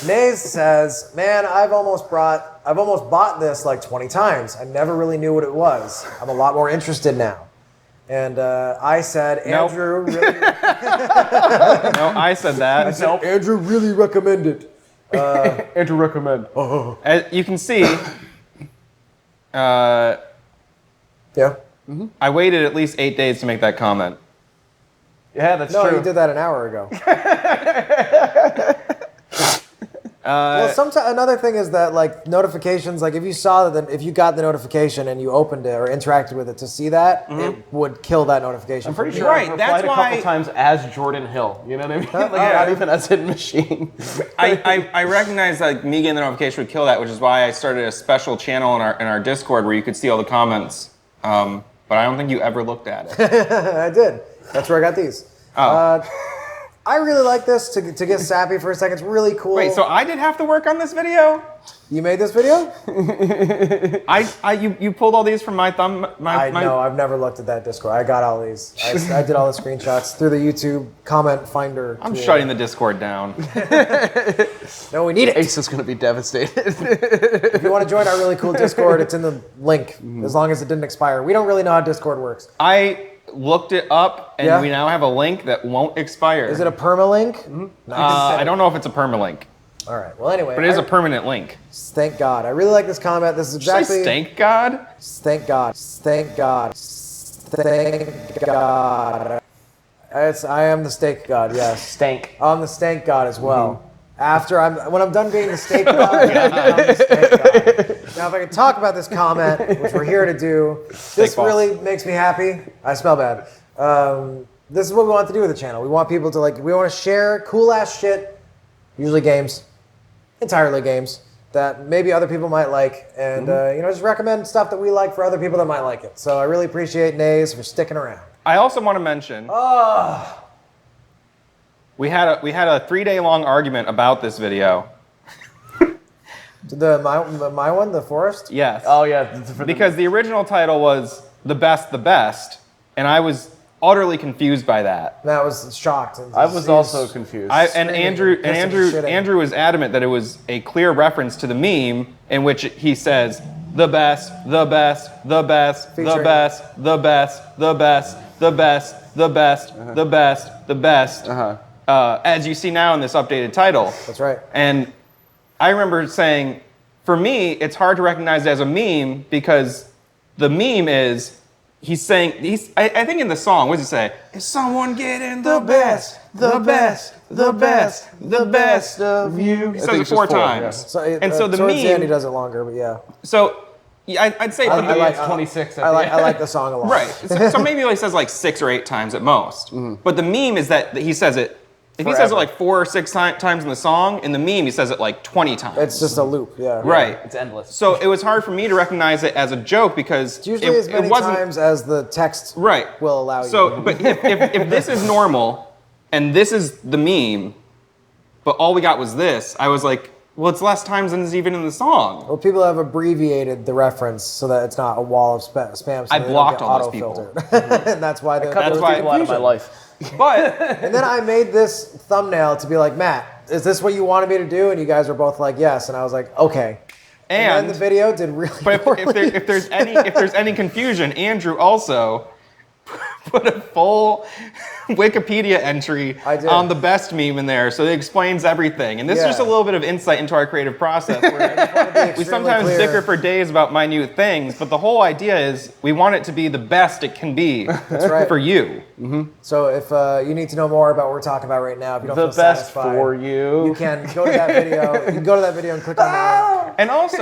Nays says, "Man, I've almost bought this like 20 times. I never really knew what it was. I'm a lot more interested now." And I said, Nope. Andrew really. No, I said that. Andrew really recommended. Andrew recommend. As you can see, Yeah. I waited at least 8 days to make that comment. Yeah, that's No, true. you did that an hour ago. Well, sometimes another thing is that like notifications, like if you saw that, if you got the notification and you opened it or interacted with it to see that, it would kill that notification. I'm pretty for sure you. Right, I've that's replied a why- couple times as Jordan Hill. You know what I mean? Like not even as Hidden Machine. I recognize like me getting the notification would kill that, which is why I started a special channel in our Discord where you could see all the comments. But I don't think you ever looked at it. I did. That's where I got these. Oh. I really like this to get sappy for a second. It's really cool. Wait, so I did have to work on this video? You made this video? You pulled all these from my thumb. I know. I've never looked at that Discord. I got all these. I did all the screenshots through the YouTube comment finder. I'm tool. shutting the Discord down. No, we need it. Ace is gonna be devastated. If you want to join our really cool Discord, it's in the link. As long as it didn't expire. We don't really know how Discord works. I looked it up, and Yeah? we now have a link that won't expire. Is it a permalink? I don't know if it's a permalink, All right. Well, anyway. but it is a permanent link. Thank God. I really like this comment. This is Did you say exactly. stank God? Thank God. Thank God. Thank God. I am the steak god. Yes. Stank. I'm the stank god as well. When I'm done being the steak god, I'm the stank god. Now, if I can talk about this comment, which we're here to do, this balls. really makes me happy. I smell bad. This is what we want to do with the channel. We want people to we want to share cool ass shit, usually games, entirely games that maybe other people might like, and just recommend stuff that we like for other people that might like it. So I really appreciate Nays for sticking around. I also want to mention. We had a 3-day long argument about this video. My one, the forest. Yes. Oh yeah. Because the original title was the best, and I was utterly confused by that. Matt was shocked. I was also confused. And Andrew shitting. was adamant that it was a clear reference to the meme in which he says the best, the best, the best, the Featuring- best, the best, the best, the best, the best, the best, the best. As you see now in this updated title. That's right. And I remember saying, for me, it's hard to recognize it as a meme because the meme is I think in the song, what does he say? Is someone getting the best, the best, the best, the best of you? He says it 4 times. So, So the towards the end, he meme, does it longer, but yeah. so yeah, I'd say, I like 26. I like the song a lot. right. So maybe he only says like 6 or 8 times at most. But the meme is that he says it, if he says it Forever. like 4 or 6 times in the song, in the meme he says it like 20 times. It's just a loop, yeah. right. It's endless. So it was hard for me to recognize it as a joke because It's usually as many it wasn't times as the text right. will allow you. So, but if this is normal and this is the meme, but all we got was this, I was like, well, it's less times than is even in the song. Well, people have abbreviated the reference so that it's not a wall of spam. So I they don't blocked get all those people. auto-filtered. And that's why Cut That's those why- people out of my life. But And then I made this thumbnail to be like, Matt, is this what you wanted me to do? And you guys were both like, yes. And I was like, okay. And then the video did really poorly. if there's any confusion, Andrew also put a full Wikipedia entry I did. on the best meme in there, so it explains everything. And this is just a Yeah. little bit of insight into our creative process. Where we sometimes clear. bicker for days about minute things, but the whole idea is we want it to be the best it can be right. for you. So if you need to know more about what we're talking about right now, if you don't The feel best satisfied, for you. you can go to that video. You can go to that video and click on that. And also,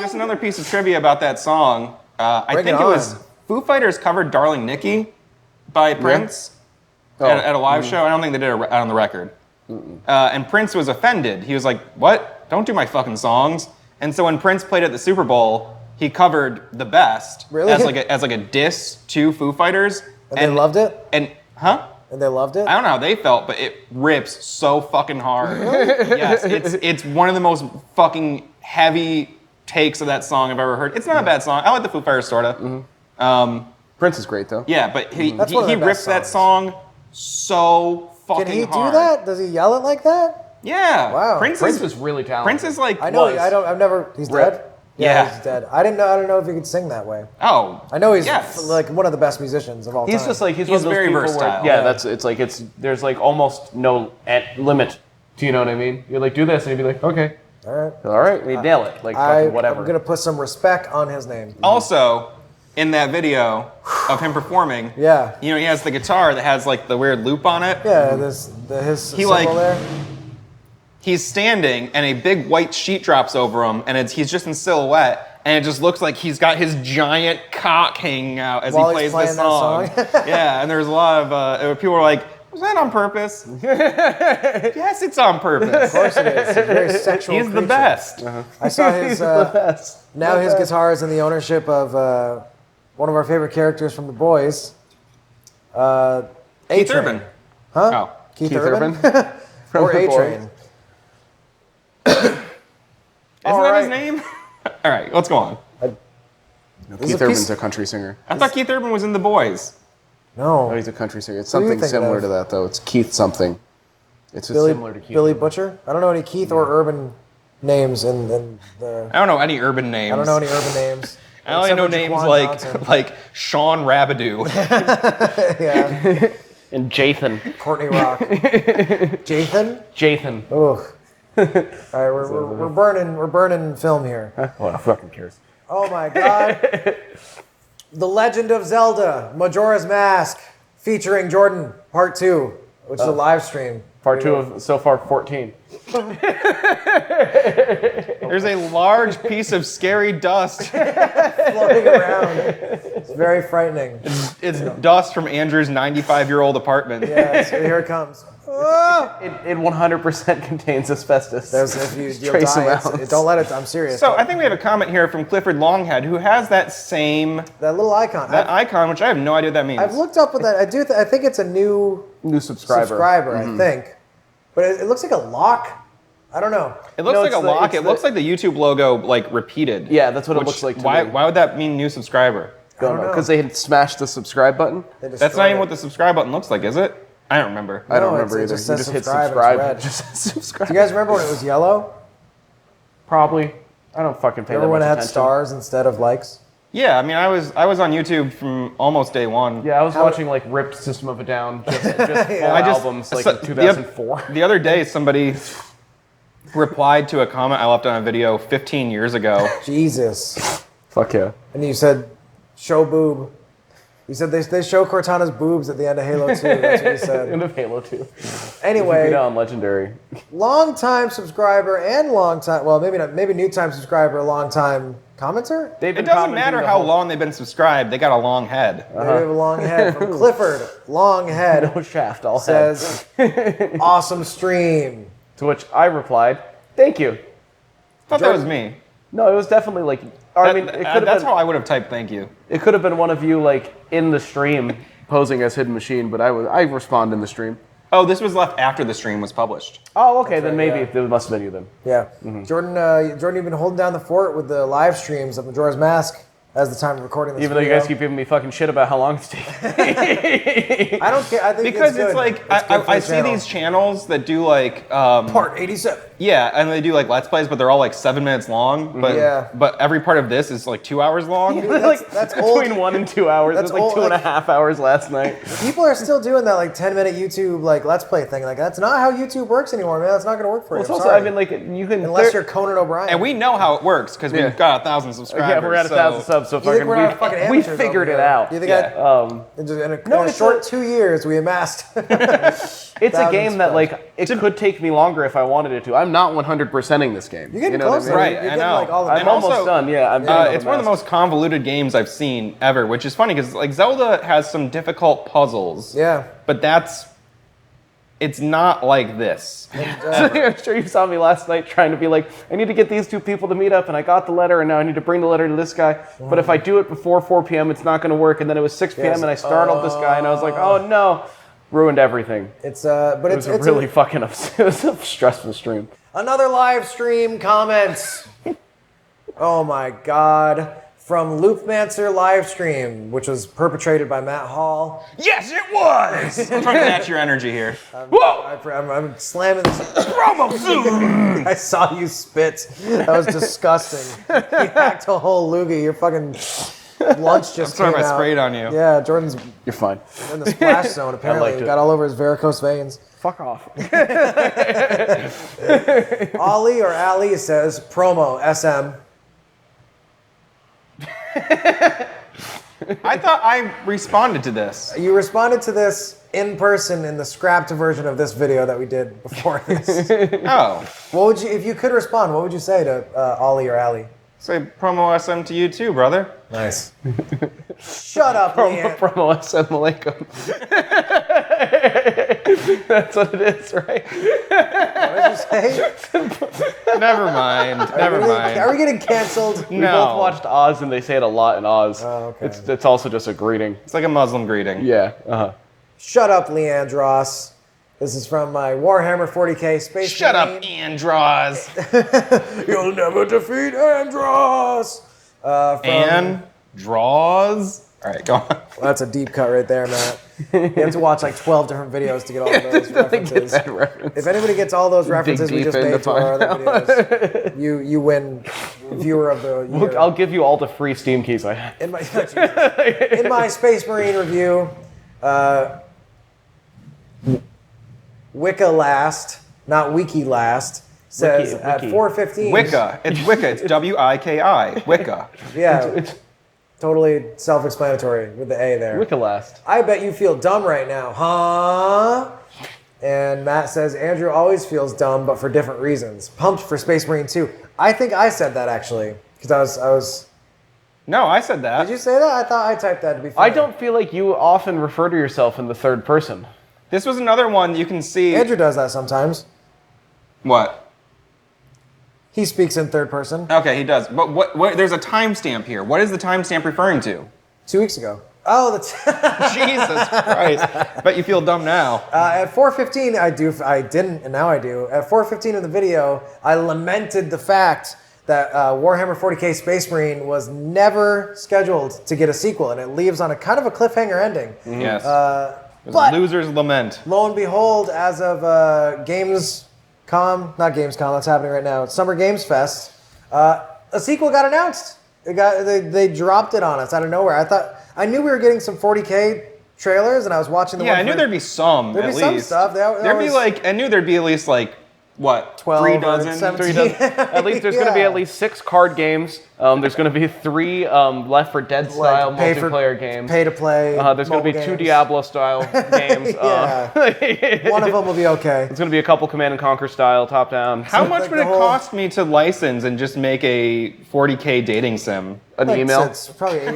just another piece of trivia about that song. I Bring think it it was on. Foo Fighters covered "Darling Nikki" by Prince at a live show. I don't think they did it on the record. And Prince was offended. He was like, "What? Don't do my fucking songs." And so when Prince played at the Super Bowl, he covered "The Best" Really? as like a diss to Foo Fighters. And they loved it? And And they loved it? I don't know how they felt, but it rips so fucking hard. Yes, it's one of the most fucking heavy takes of that song I've ever heard. It's not a bad song. I like the Foo Fighters, sorta. Prince is great though. Yeah, but he That's one of their rips best that songs. song so fucking Can he hard. do that? Does he yell it like that? Yeah. Wow. Prince is really talented. Prince is like I know. was. I've never. He's Rip. dead. Yeah. He's dead. I don't know if he could sing that way. Oh. I know he's yes. like one of the best musicians of all time. He's just like he's He's one of those very people versatile. Where, Yeah. there's like almost no limit. Do you know what I mean? You're like do this and you'd be like okay, all right. all right, and you nail it like fucking whatever. I'm gonna put some respect on his name. Also, in that video of him performing, Yeah. you know, he has the guitar that has like the weird loop on it. Yeah. His symbol like- there. He's standing and a big white sheet drops over him and he's just in silhouette and it just looks like he's got his giant cock hanging out as While he he's plays this playing song. that song? Yeah, and there's a lot of people were like, was that on purpose? Yes, it's on purpose. Of course it is. He's a very sexual He's the creature. best. I saw his. best. Now his guitar is in the ownership of one of our favorite characters from The Boys. Keith A-Train. Urban. Huh? Oh. Keith Urban? From or The Boys. A-Train. Isn't All that his right. name? All right, let's go on. This is Keith a Urban's piece- a country singer. I thought Keith Urban was in The Boys. Oh, No. he's a country singer. It's Who are you something thinking similar of? to that though. It's Keith something. It's just Billy, similar to Keith. Billy Urban. Butcher? I don't know any Keith or Urban names in the. I don't know any urban names. I don't know any urban names. I only except know for names Jaquan like Johnson. like Sean Rabidou. Yeah. And Jathan. Courtney Rock. Jathan? Jathan. Ugh. All right, we're burning film here. Well, fucking cares. Oh my God. The Legend of Zelda, Majora's Mask, featuring Jordan, Part 2, which is a live stream. Part 2 of so far 14. There's a large piece of scary dust. Floating around. It's very frightening. It's dust from Andrew's 95-year-old apartment. Yeah, so here it comes. Ah! It 100% contains asbestos. There's if you'll Trace die, amounts. don't let it. I'm serious. So I think we have a comment here from Clifford Longhead, who has that same that little icon. icon, which I have no idea what that means. I've looked up with that. I think it's a new New subscriber. I think, but it looks like a lock. I don't know. It looks No, like it's a the- lock. it's It looks like the YouTube logo, like repeated. Yeah, that's what it Which- looks like to why? me. Why would that mean new subscriber? Don't know know. because they had smashed the subscribe button. They That's destroyed not even it. what the subscribe button looks like, is it? I don't remember. I don't No, remember it either. just You says just hit subscribe, subscribe. it's red. It just says subscribe. Do you guys remember when it was yellow? Probably. I don't fucking pay that Remember when much it had attention. stars instead of likes? Yeah, I mean, I was on YouTube from almost day one. Yeah, I was watching like ripped System of a Down, just full I just- albums like so- in 2004. The other day, somebody replied to a comment I left on a video 15 years ago. Jesus. Fuck yeah. And you said, show boob. You said they show Cortana's boobs at the end of Halo 2. That's what you said. End of Halo 2. Anyway, Down Legendary. long time subscriber and long time, well, maybe not, maybe new time subscriber, long time commenter? They've It been doesn't commenting matter the how whole- long they've been subscribed, they got a long head. Maybe we have a long head from Clifford. Long head No shaft, all head. says, awesome stream. To which I replied, "Thank you." I thought that was me. No, it was definitely like. I mean, it could have That's been. how I would have typed thank you. It could have been one of you like in the stream posing as Hidden Machine, but I respond in the stream. Oh, this was left after the stream was published. Oh, okay, then right, maybe yeah. it must have been you then. Yeah. Mm-hmm. Jordan, you've been holding down the fort with the live streams of Majora's Mask as the time of recording this Even though you video. guys keep giving me fucking shit about how long it's taking. I don't care. I think Because it's, it's good. like, It's good for I the see channel. these channels that do like, Part 87. yeah, and they do like Let's Plays, but they're all like 7 minutes long. But, Yeah. but every part of this is like 2 hours long. That's old. between 1 and 2 hours. That's It was like old, 2.5 hours last night. People are still doing that like 10-minute YouTube like Let's Play thing. Like that's not how YouTube works anymore, man. That's not going to work for Well, you. it's I'm also, sorry. I mean, like you can Unless you're Conan O'Brien. And we know how it works because Yeah. we've got 1,000 subscribers. yeah, we're at 1,000 subs, so You think fucking we're not fucking we amateurs figured over it here? out. Do you think Yeah. in a No, it's short a- 2 years we amassed? It's a game that subs. like it could take me longer if I wanted it to. I'm I'm not 100%ing this game. You're getting know what closer. Right, You're I getting, know. like, all the I'm And almost done. Yeah, I'm getting all it's one of the masks. most convoluted games I've seen ever, which is funny because like Zelda has some difficult puzzles. Yeah. But it's not like this. I'm sure you saw me last night trying to be like, I need to get these two people to meet up, and I got the letter, and now I need to bring the letter to this guy. But if I do it before 4 p.m., it's not going to work. And then it was 6 p.m., and I startled this guy, and I was like, oh no, ruined everything. It's but It was a really fucking it was a stressful stream. another live stream comments. Oh my God. From Loopmancer live stream, which was perpetrated by Matt Hall. Yes, it was! I'm trying to match your energy here. Whoa! I'm slamming this. Promo soon! I saw you spit. That was disgusting. You hacked a whole loogie. Your fucking lunch just I'm sorry came if I out. sprayed on you. Yeah, Jordan's You're fine. in the splash zone, apparently. liked He it. got all over his varicose veins. Fuck off. Ollie or Ali says, promo, SM. I thought I responded to this. You responded to this in person in the scrapped version of this video that we did before this. Oh. What would you, if you could respond, what would you say to Ollie or Ali? Say promo SM to you too, brother. Nice. Shut up, Leanne. Promo Assalamu alaikum. That's what it is, right? What did you say? Never mind. Never mind. Are we getting canceled? We both watched Oz, and they say it a lot in Oz. Oh, okay. It's also just a greeting. It's like a Muslim greeting. Yeah. Uh-huh. Shut up, Leandros. This is from my Warhammer 40k Space Shut Marine. up, Andros. You'll never defeat Andros. Andros? All right, go on. Well, that's a deep cut right there, Matt. You have to watch like 12 different videos to get all of those references. That reference. If anybody gets all those references we deep just in made to to our find other videos, you win viewer of the year. I'll give you all the free Steam keys I have. In my Space Marine review, Wicca Last, not Wiki Last, says Wiki, at Wiki. 4:15. Wicca. It's Wicca. It's Wiki. Wicca. Yeah, It's totally self-explanatory with the A there. Wicca last. I bet you feel dumb right now, huh? And Matt says Andrew always feels dumb, but for different reasons. Pumped for Space Marine 2. I think I said that actually, because I was. No, I said that. Did you say that? I thought I typed that to be funny. I don't feel like you often refer to yourself in the third person. This was another one you can see. Andrew does that sometimes. What? He speaks in third person. Okay, he does. But what? There's a timestamp here. What is the timestamp referring to? 2 weeks ago. Oh, that's Jesus Christ. Bet you feel dumb now. at 4:15. I didn't, and now I do. At 4:15 of the video, I lamented the fact that Warhammer 40k Space Marine was never scheduled to get a sequel, and it leaves on a kind of a cliffhanger ending. Yes. but- Losers lament. Lo and behold, as of not Gamescom, that's happening right now. It's Summer Games Fest. A sequel got announced. They dropped it on us out of nowhere. I knew we were getting some 40k trailers, and I was watching the Yeah, one I knew for- there'd be some. There'd at be some least. stuff. I knew there'd be at least like what? 12 3 or dozen? 17. 3 dozen. At least there's going to be Yeah. at least 6 card games. There's going to be 3 Left 4 Dead style multiplayer games. Pay to play. There's going to be 2 games. Diablo style games. One of them will be okay. There's going to be a couple Command and Conquer style top down. How much like would the it whole- cost me to license and just make a 40k dating sim? An Like, email. It's probably 80.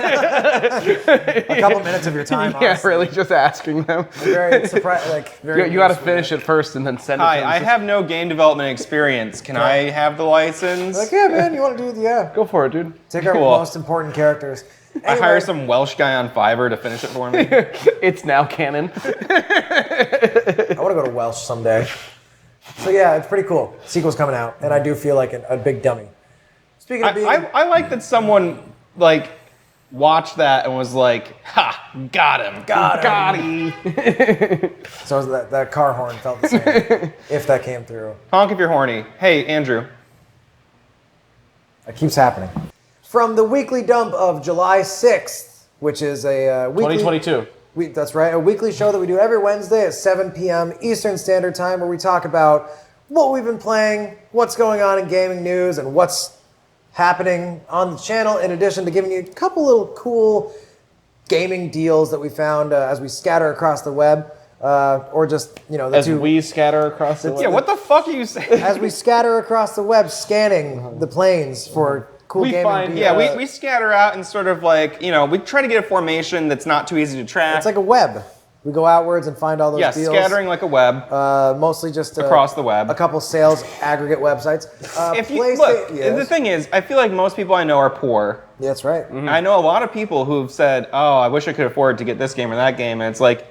A couple minutes of your time. Yeah, honestly. really, just asking them. Very surprised. You got to finish it first and then send it to Hi, them. I have no game development experience. Can I have the license? Like, yeah, man, you want to do yeah. Go for it, dude. Take our Cool. most important characters. I Anyway, hire some Welsh guy on Fiverr to finish it for me. It's now canon. I want to go to Welsh someday. So yeah, it's pretty cool. Sequel's coming out, and I do feel like a big dummy. Speaking of being, I like that someone like watched that and was like, "Ha, got him, got him." So that car horn felt the same. If that came through, Honk if you're horny. Hey, Andrew. it keeps happening. From the weekly dump of July 6th, which is a weekly 2022. That's right, a weekly show that we do every Wednesday at 7 p.m. Eastern Standard Time, where we talk about what we've been playing, what's going on in gaming news, and what's happening on the channel, in addition to giving you a couple little cool gaming deals that we found as we scatter across the web. or just the As two. we scatter across the Yeah, what the fuck are you saying? As we scatter across the web, scanning the planes for cool We gaming. find- We scatter out and sort of like, we try to get a formation that's not too easy to track. It's like a web. We go outwards and find all those yeah, deals. scattering like a web Mostly just across the web. A couple sales aggregate websites. If you look, the thing is, I feel like most people I know are poor. Yeah, that's right. I know a lot of people who've said, "Oh, I wish I could afford to get this game or that game," and it's like,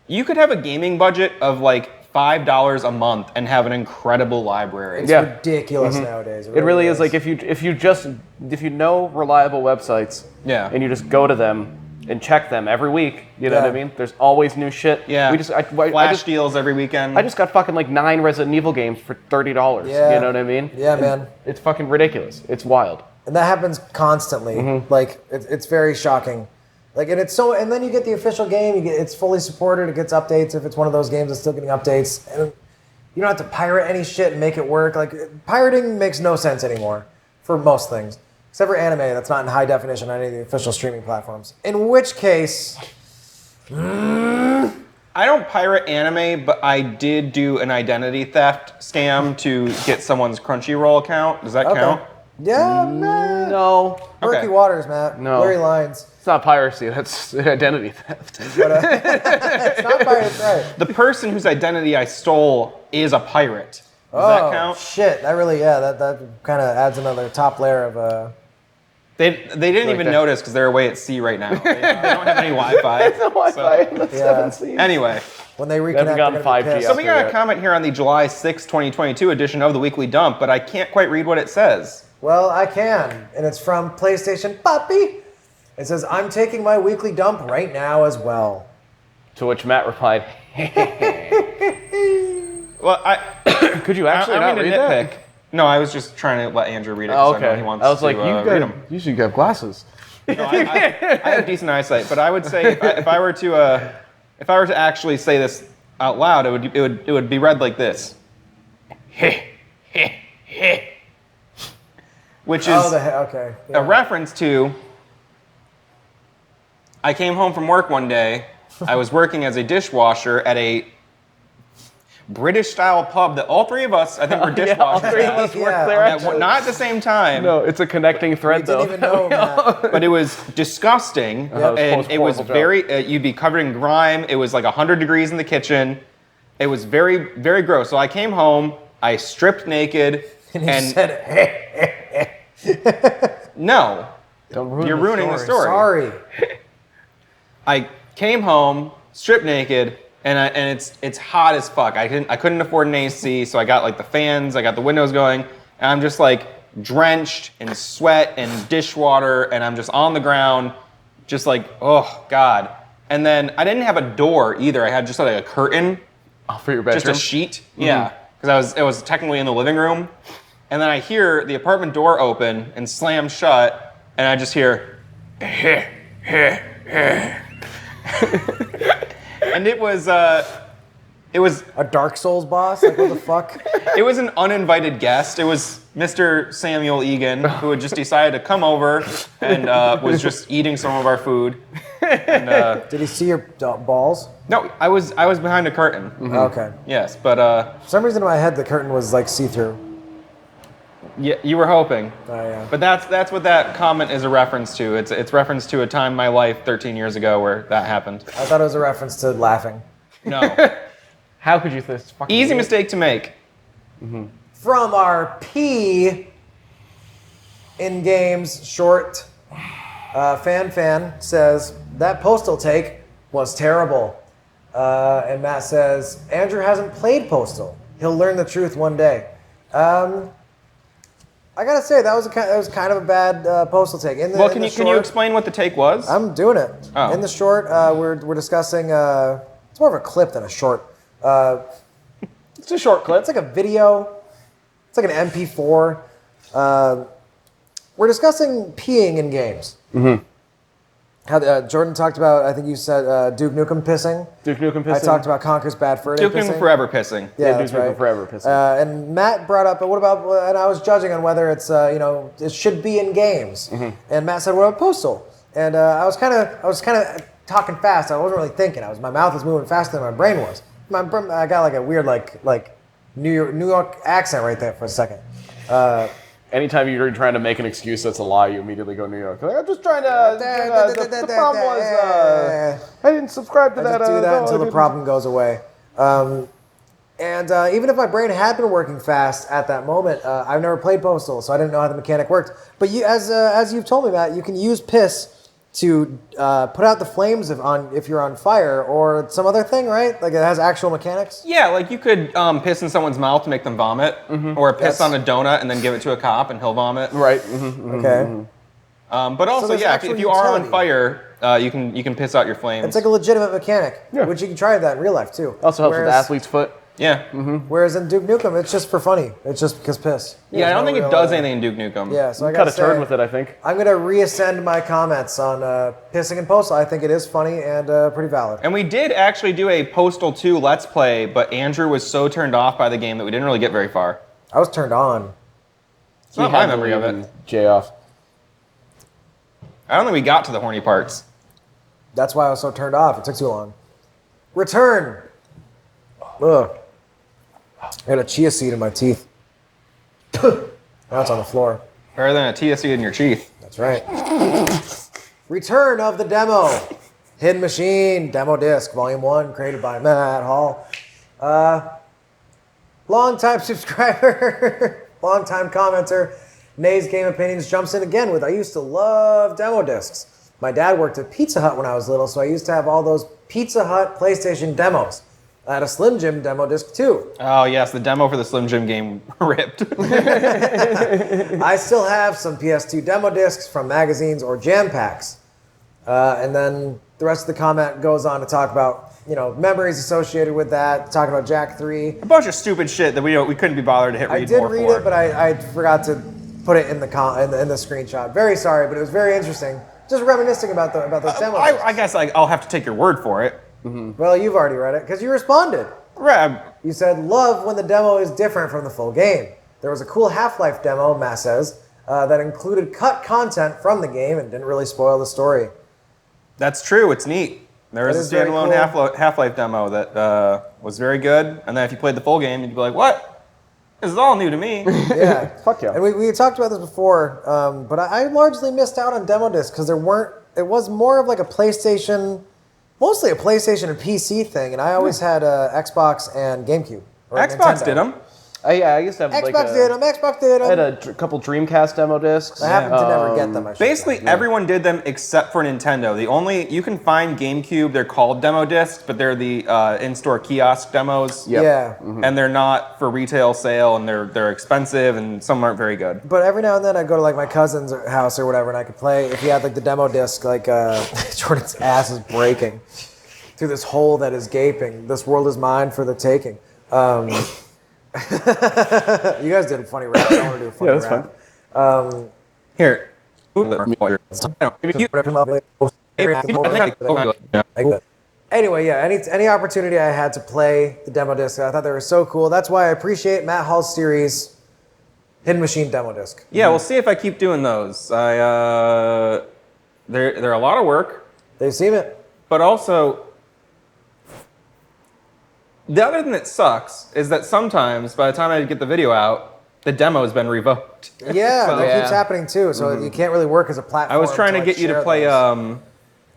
you could have a gaming budget of like $5 a month and have an incredible library. It's Yeah. ridiculous nowadays. It really is like if you know reliable websites, Yeah. and you just go to them and check them every week. You know what I Yeah. mean? There's always new shit. Yeah. I Flash just deals every weekend. I just got fucking like 9 Resident Evil games for $30. Yeah. You know what I mean? Yeah, man. It's fucking ridiculous. It's wild. And that happens constantly. Like it's very shocking. Like and then you get the official game. It's fully supported. It gets updates if it's one of those games that's still getting updates. And you don't have to pirate any shit and make it work. Like pirating makes no sense anymore for most things, except for anime that's not in high definition on any of the official streaming platforms. In which case, I don't pirate anime, but I did do an identity theft scam to get someone's Crunchyroll account. Does that count? Yeah, man. No, Murky Okay. waters, Matt. No. Blurry lines. it's not piracy. That's identity theft. It's not pirates, right? The person whose identity I stole is a pirate. Does Oh, that count? shit. That really, that kind of adds another top layer of They didn't even that. notice because they're away at sea right now. They don't have any Wi-Fi. No Wi-Fi in the Yeah. 7 Anyway, when they reconnect. haven't gotten they're gonna be 5G pissed. so up. we got a comment here on the July 6, 2022 edition of the Weekly Dump, but I can't quite read what it says. Well, I can, and it's from PlayStation Puppy. It says, "I'm taking my weekly dump right now as well." To which Matt replied, Well, "Could you actually I not don't mean read to that?" nitpick. No, I was just trying to let Andrew read it Oh, because I know okay. he wants I was to like, read them. you should have glasses. No, I have decent eyesight, but I would say if I were to actually say this out loud, it would be read like this, which is Okay. a reference to. I came home from work one day. I was working as a dishwasher at a British-style pub that all three of us, I think, were dishwashers. Yeah, all three of at. us work Yeah. there. At one- not at the same time. No, it's a connecting We thread didn't though. even know, Matt. But it was disgusting, and it was horrible very. You'd be covered in grime. It was like 100 degrees in the kitchen. It was very, very gross. So I came home. I stripped naked, And you said, "Hey, no, Don't ruin you're ruining the story. sorry." I came home, stripped naked, and it's hot as fuck. I couldn't afford an AC, so I got like the fans. I got the windows going, and I'm just like drenched in sweat and dishwater, and I'm just on the ground, just like, oh god. And then I didn't have a door either. I had just like a curtain, Oh, for your bedroom. just a sheet. Yeah, because it was technically in the living room, and then I hear the apartment door open and slam shut, and I just hear, and it was A Dark Souls boss? Like, what the fuck? it was an uninvited guest. It was Mr. Samuel Egan, who had just decided to come over and was just eating some of our food. And, Did he see your balls? no, I was behind a curtain. Okay. Yes, but For some reason in my head, the curtain was like see-through. yeah, you were hoping. Oh, yeah. But that's what that comment is a reference to. It's reference to a time in my life 13 years ago where that happened. I thought it was a reference to laughing. No, How could you this fucking easy idiot? mistake to make. From our P in games short, fan says that Postal take was terrible, and Matt says Andrew hasn't played Postal. He'll learn the truth one day. I gotta say that was kind of a bad Postal take. Well, can you explain what the take was? I'm doing it. Oh. In the short, we're discussing. It's more of a clip than a short. It's a short clip. It's like a video. It's like an MP4. We're discussing peeing in games. Mm-hmm. How Jordan talked about, I think you said Duke Nukem pissing. Duke Nukem pissing. I talked about Conker's Bad Fur Day Duke pissing. Nukem Forever pissing. Yeah, Duke that's Nukem right. Forever pissing. And Matt brought up, what about, and I was judging on whether it's, it should be in games. Mm-hmm. And Matt said, what about Postal? And I was kind of talking fast. I wasn't really thinking. My mouth was moving faster than my brain was. I got like a weird like New York accent right there for a second. Anytime you're trying to make an excuse that's a lie, you immediately go New York. Like, I'm just trying to. The problem was I didn't subscribe to that. Just do that until the problem goes away. And even if my brain had been working fast at that moment, I've never played Postal, so I didn't know how the mechanic worked. But as you've told me, Matt, you can use piss to put out the flames if you're on fire or some other thing, right? Like it has actual mechanics? Yeah, like you could piss in someone's mouth to make them vomit, or piss on a donut and then give it to a cop and he'll vomit. Right. Okay. But also, there's yeah, actual if you are on utility. fire, you can piss out your flames. It's like a legitimate mechanic, Yeah. which you can try that in real life too. Also helps with the athlete's foot. Yeah. Whereas in Duke Nukem, it's just for funny. It's just because piss. Yeah, I don't think it does anything in Duke Nukem. Yeah, so I Cut gotta a turd say, with it, I think. I'm going to reascend my comments on pissing and Postal. I think it is funny and pretty valid. And we did actually do a Postal 2 Let's Play, but Andrew was so turned off by the game that we didn't really get very far. I was turned on. It's not my memory of it. Jay off. I don't think we got to the horny parts. That's why I was so turned off. It took too long. Return. Ugh. I got a chia seed in my teeth. Now it's on the floor. Better than a TSC in your teeth. That's right. Return of the demo. Hidden Machine, Demo Disc, Volume 1, created by Matt Hall. Long-time subscriber, long-time commenter, Nays Game Opinions jumps in again with, I used to love demo discs. My dad worked at Pizza Hut when I was little, so I used to have all those Pizza Hut PlayStation demos. I had a Slim Jim demo disc too. Oh, yes, the demo for the Slim Jim game ripped. I still have some PS2 demo discs from magazines or jam packs. And then the rest of the comment goes on to talk about, memories associated with that, talking about Jack 3. A bunch of stupid shit that we couldn't be bothered to hit read I did more read for. it, but I forgot to put it in the screenshot. Very sorry, but it was very interesting. Just reminiscing about those demo discs. I guess I'll have to take your word for it. Well, you've already read it because you responded. Right. You said, love when the demo is different from the full game. There was a cool Half-Life demo, Matt says, that included cut content from the game and didn't really spoil the story. That's true. It's neat. There That is is a very standalone cool. Half-Life demo that was very good. And then if you played the full game, you'd be like, what? This is all new to me. Yeah. Fuck yeah. And we talked about this before, but I largely missed out on demo discs because it was more of like mostly a PlayStation and PC thing, and I always had Xbox and GameCube. or Xbox Nintendo. did them. I used to have Xbox did them. Xbox did I had them. a couple Dreamcast demo discs. I happened to never get them. I should Basically, say. everyone did them except for Nintendo. You can find GameCube. They're called demo discs, but they're the in-store kiosk demos. Yep. Yeah. And they're not for retail sale, and they're expensive, and some aren't very good. But every now and then I'd go to like my cousin's house or whatever, and I could play. If he had like the demo disc, like Jordan's ass is breaking through this hole that is gaping. This world is mine for the taking. You guys did a funny rap. I want to do a funny Yeah, that's rap. Here. Anyway, yeah, any opportunity I had to play the demo disc, I thought they were so cool. That's why I appreciate Matt Hall's series, Hidden Machine demo disc. Yeah, we'll see if I keep doing those. They're a lot of work, They've seen it. but also the other thing that sucks is that sometimes by the time I get the video out, the demo has been revoked. Yeah, So- that keeps happening too. So you can't really work as a platform. I was trying to like, get you to share play. those.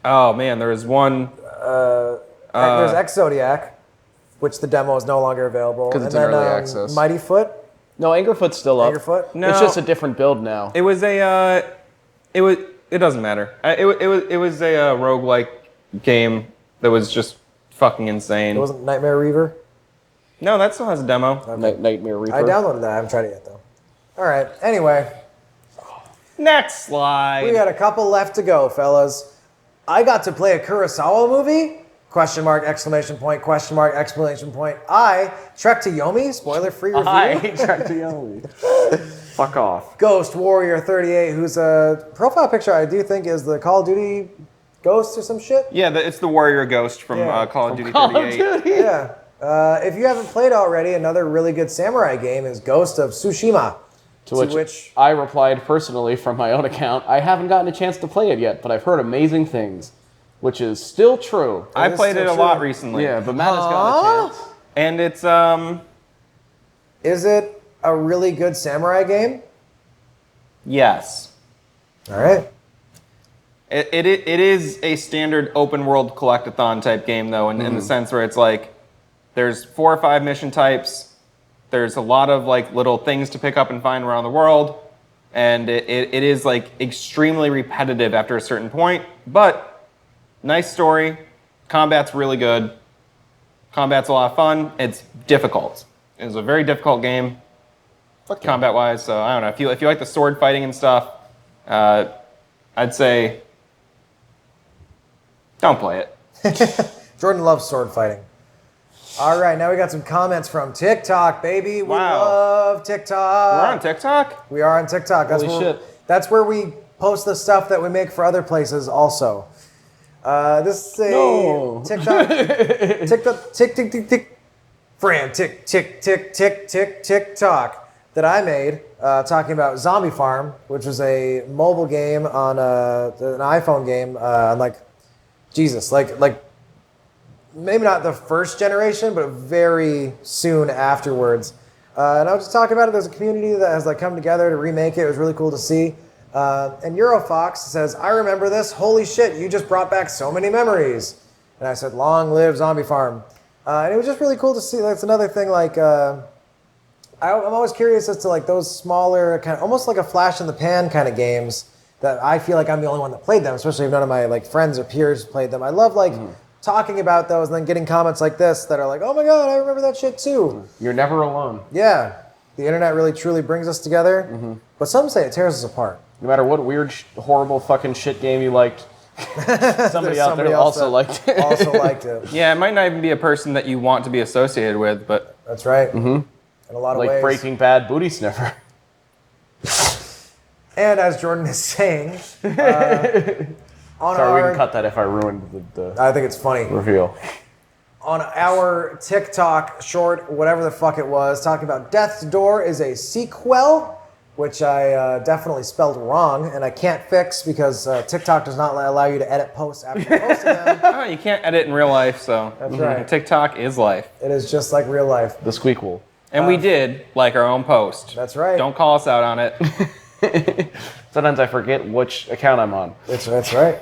Oh man, there was one. There's X Zodiac, which the demo is no longer available. 'Cause it's and in then, early access. Mighty Foot. No, Angerfoot's still up. Angerfoot? No. It's just a different build now. It was a. It doesn't matter. It was a roguelike game that was just fucking insane. It wasn't Nightmare Reaver. No, that still has a demo. Nightmare Reaper. I downloaded that. I haven't tried it yet though. All right. Anyway, Next slide. we got a couple left to go, fellas. I got to play a Kurosawa movie? Question mark, exclamation point, question mark, exclamation point. Trek to Yomi, spoiler-free review. Track to Yomi. Fuck off. Ghost Warrior 38, whose profile picture I do think is the Call of Duty Ghost or some shit. Yeah, it's the Warrior Ghost from Yeah. Call of Duty Call of 38. Duty. Yeah. If you haven't played already, another really good samurai game is Ghost of Tsushima. To which I replied personally from my own account, I haven't gotten a chance to play it yet, but I've heard amazing things. which is still true. I played it a still lot true. recently. Yeah, but Matt has gotten a chance. And it's Is it a really good samurai game? yes. All right. It is a standard open world collectathon type game though, in the sense where it's like there's 4 or 5 mission types. There's a lot of like little things to pick up and find around the world, and it is like extremely repetitive after a certain point. But nice story, combat's really good. Combat's a lot of fun. It's difficult. It's a very difficult game, combat wise. So I don't know if you like the sword fighting and stuff, I'd say don't play it. Jordan loves sword fighting. All right, now we got some comments from TikTok, baby. We Wow. love TikTok. We're on TikTok? We are on TikTok. That's Holy where, shit. That's where we post the stuff that we make for other places also. This is a No. TikTok. TikTok that I made talking about Zombie Farm, which was a mobile game on an iPhone game on like maybe not the first generation, but very soon afterwards. And I was just talking about it. There's a community that has like come together to remake it. It was really cool to see. And Eurofox says, "I remember this. Holy shit! You just brought back so many memories." And I said, "Long live Zombie Farm!" And it was just really cool to see. That's another thing. Like, I'm always curious as to like those smaller, kind of almost like a flash in the pan kind of games that I feel like I'm the only one that played them, especially if none of my like friends or peers played them. I love like talking about those and then getting comments like this that are like, "Oh my god, I remember that shit too." You're never alone. Yeah, the internet really truly brings us together, but some say it tears us apart. No matter what weird, horrible fucking shit game you liked, somebody out there else also that liked it. Also liked it. Yeah, it might not even be a person that you want to be associated with, but That's right. In a lot of Like ways. Breaking Bad booty sniffer. And as Jordan is saying, on Sorry, we our, can cut that if I ruined the I think it's funny. reveal. On our TikTok short, whatever the fuck it was, talking about Death's Door is a sequel, which I definitely spelled wrong, and I can't fix because TikTok does not allow you to edit posts after you posting them. oh, you can't edit in real life, so That's right. TikTok is life. It is just like real life. The squeakquel. And we did like our own post. That's right. Don't call us out on it. Sometimes I forget which account I'm on. That's right.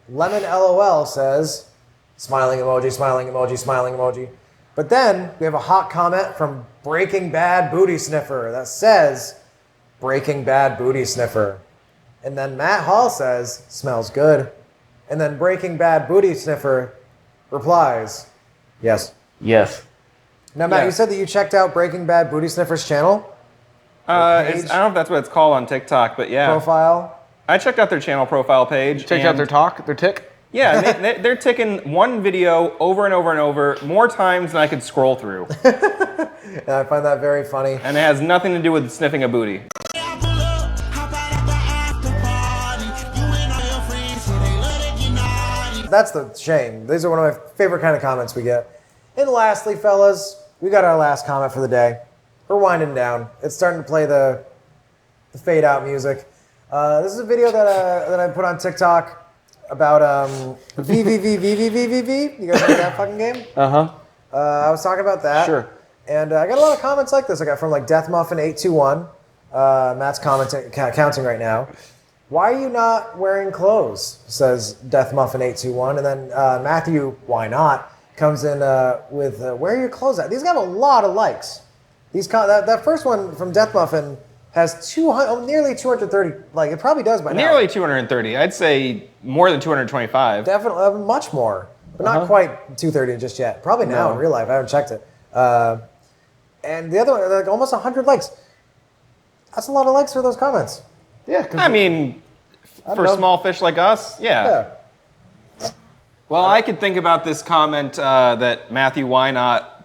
Lemon LOL says, smiling emoji, smiling emoji, smiling emoji. But then we have a hot comment from Breaking Bad Booty Sniffer that says, Breaking Bad Booty Sniffer. And then Matt Hall says, smells good. And then Breaking Bad Booty Sniffer replies, yes. Yes. Now, Matt, Yeah. you said that you checked out Breaking Bad Booty Sniffer's channel, I page? don't know if that's what it's called on TikTok, but yeah. profile. I checked out their channel profile page. Checked out and- their talk, their tick. Yeah, they're ticking one video over and over and over more times than I could scroll through. And I find that very funny. And it has nothing to do with sniffing a booty. That's the shame. These are one of my favorite kind of comments we get. And lastly, fellas, we got our last comment for the day. We're winding down. It's starting to play the fade out music. This is a video that I put on TikTok about VVVVVVVV. You guys remember that fucking game? Uh-huh. I was talking about that. Sure. And I got a lot of comments like this. I got from like DeathMuffin821. Matt's counting right now. Why are you not wearing clothes? Says DeathMuffin821. And then Matthew, why not? Comes in with where are your clothes at? These got a lot of likes. That first one from DeathMuffin has nearly 230. Like it probably does by now. Nearly 230. I'd say more than 225. Definitely much more, but not quite 230 just yet. Probably now in real life. I haven't checked it. And the other one, like almost 100 likes. That's a lot of likes for those comments. Yeah, I mean, for know. small fish like us, yeah. Well, I could think about this comment that Matthew Why Not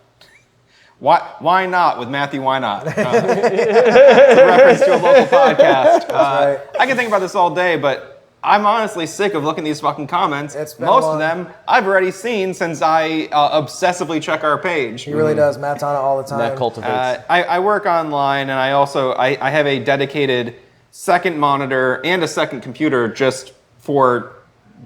with Matthew Why Not? It's a reference to a local podcast. right. I can think about this all day, but I'm honestly sick of looking at these fucking comments. It's been Most long. of them I've already seen since I obsessively check our page. He really does. Matt's on it all the time. that cultivates. I work online, and I also I have a dedicated second monitor and a second computer just for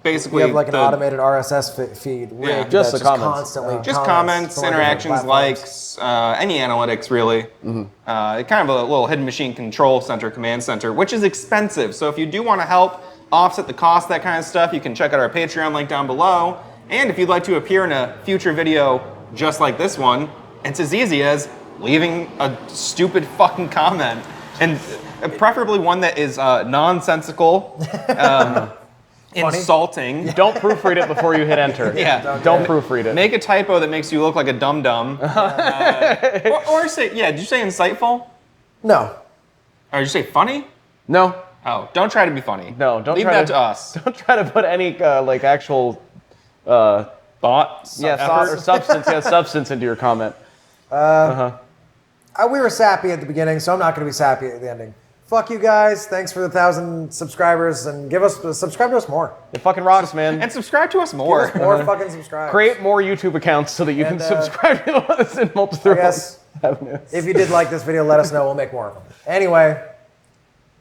basically We have like an the- automated RSS feed. Yeah. rigged Just that the comments. Constantly just comments, from, like, different interactions, platforms. likes, any analytics really. Kind of a little hidden machine control center, command center, which is expensive. So if you do want to help offset the cost, that kind of stuff, you can check out our Patreon link down below. And if you'd like to appear in a future video just like this one, it's as easy as leaving a stupid fucking comment. And preferably one that is nonsensical, insulting. Don't proofread it before you hit enter. Yeah. Don't proofread it. Make a typo that makes you look like a dum-dum. Or say, did you say insightful? No. Or did you say funny? No. Oh, don't try to be funny. No, don't Leave try that to- to us. Don't try to put any like actual Thought? thought or substance into your comment. We were sappy at the beginning, so I'm not going to be sappy at the ending. Fuck you guys. Thanks for the 1,000 subscribers, and subscribe to us more. It fucking rocks, man. And subscribe to us more. More fucking subscribe. Create more YouTube accounts so that you can And, subscribe to us in multiple I guess avenues. if you did like this video, let us know. We'll make more of them. Anyway,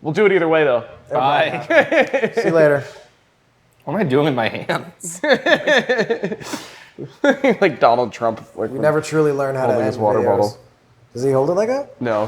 We'll do it either way, though. Bye. see you later. What am I doing with my hands? Like Donald Trump. Like, We never truly learn how to Holding end his water videos. bottle. Does he hold it like that? No,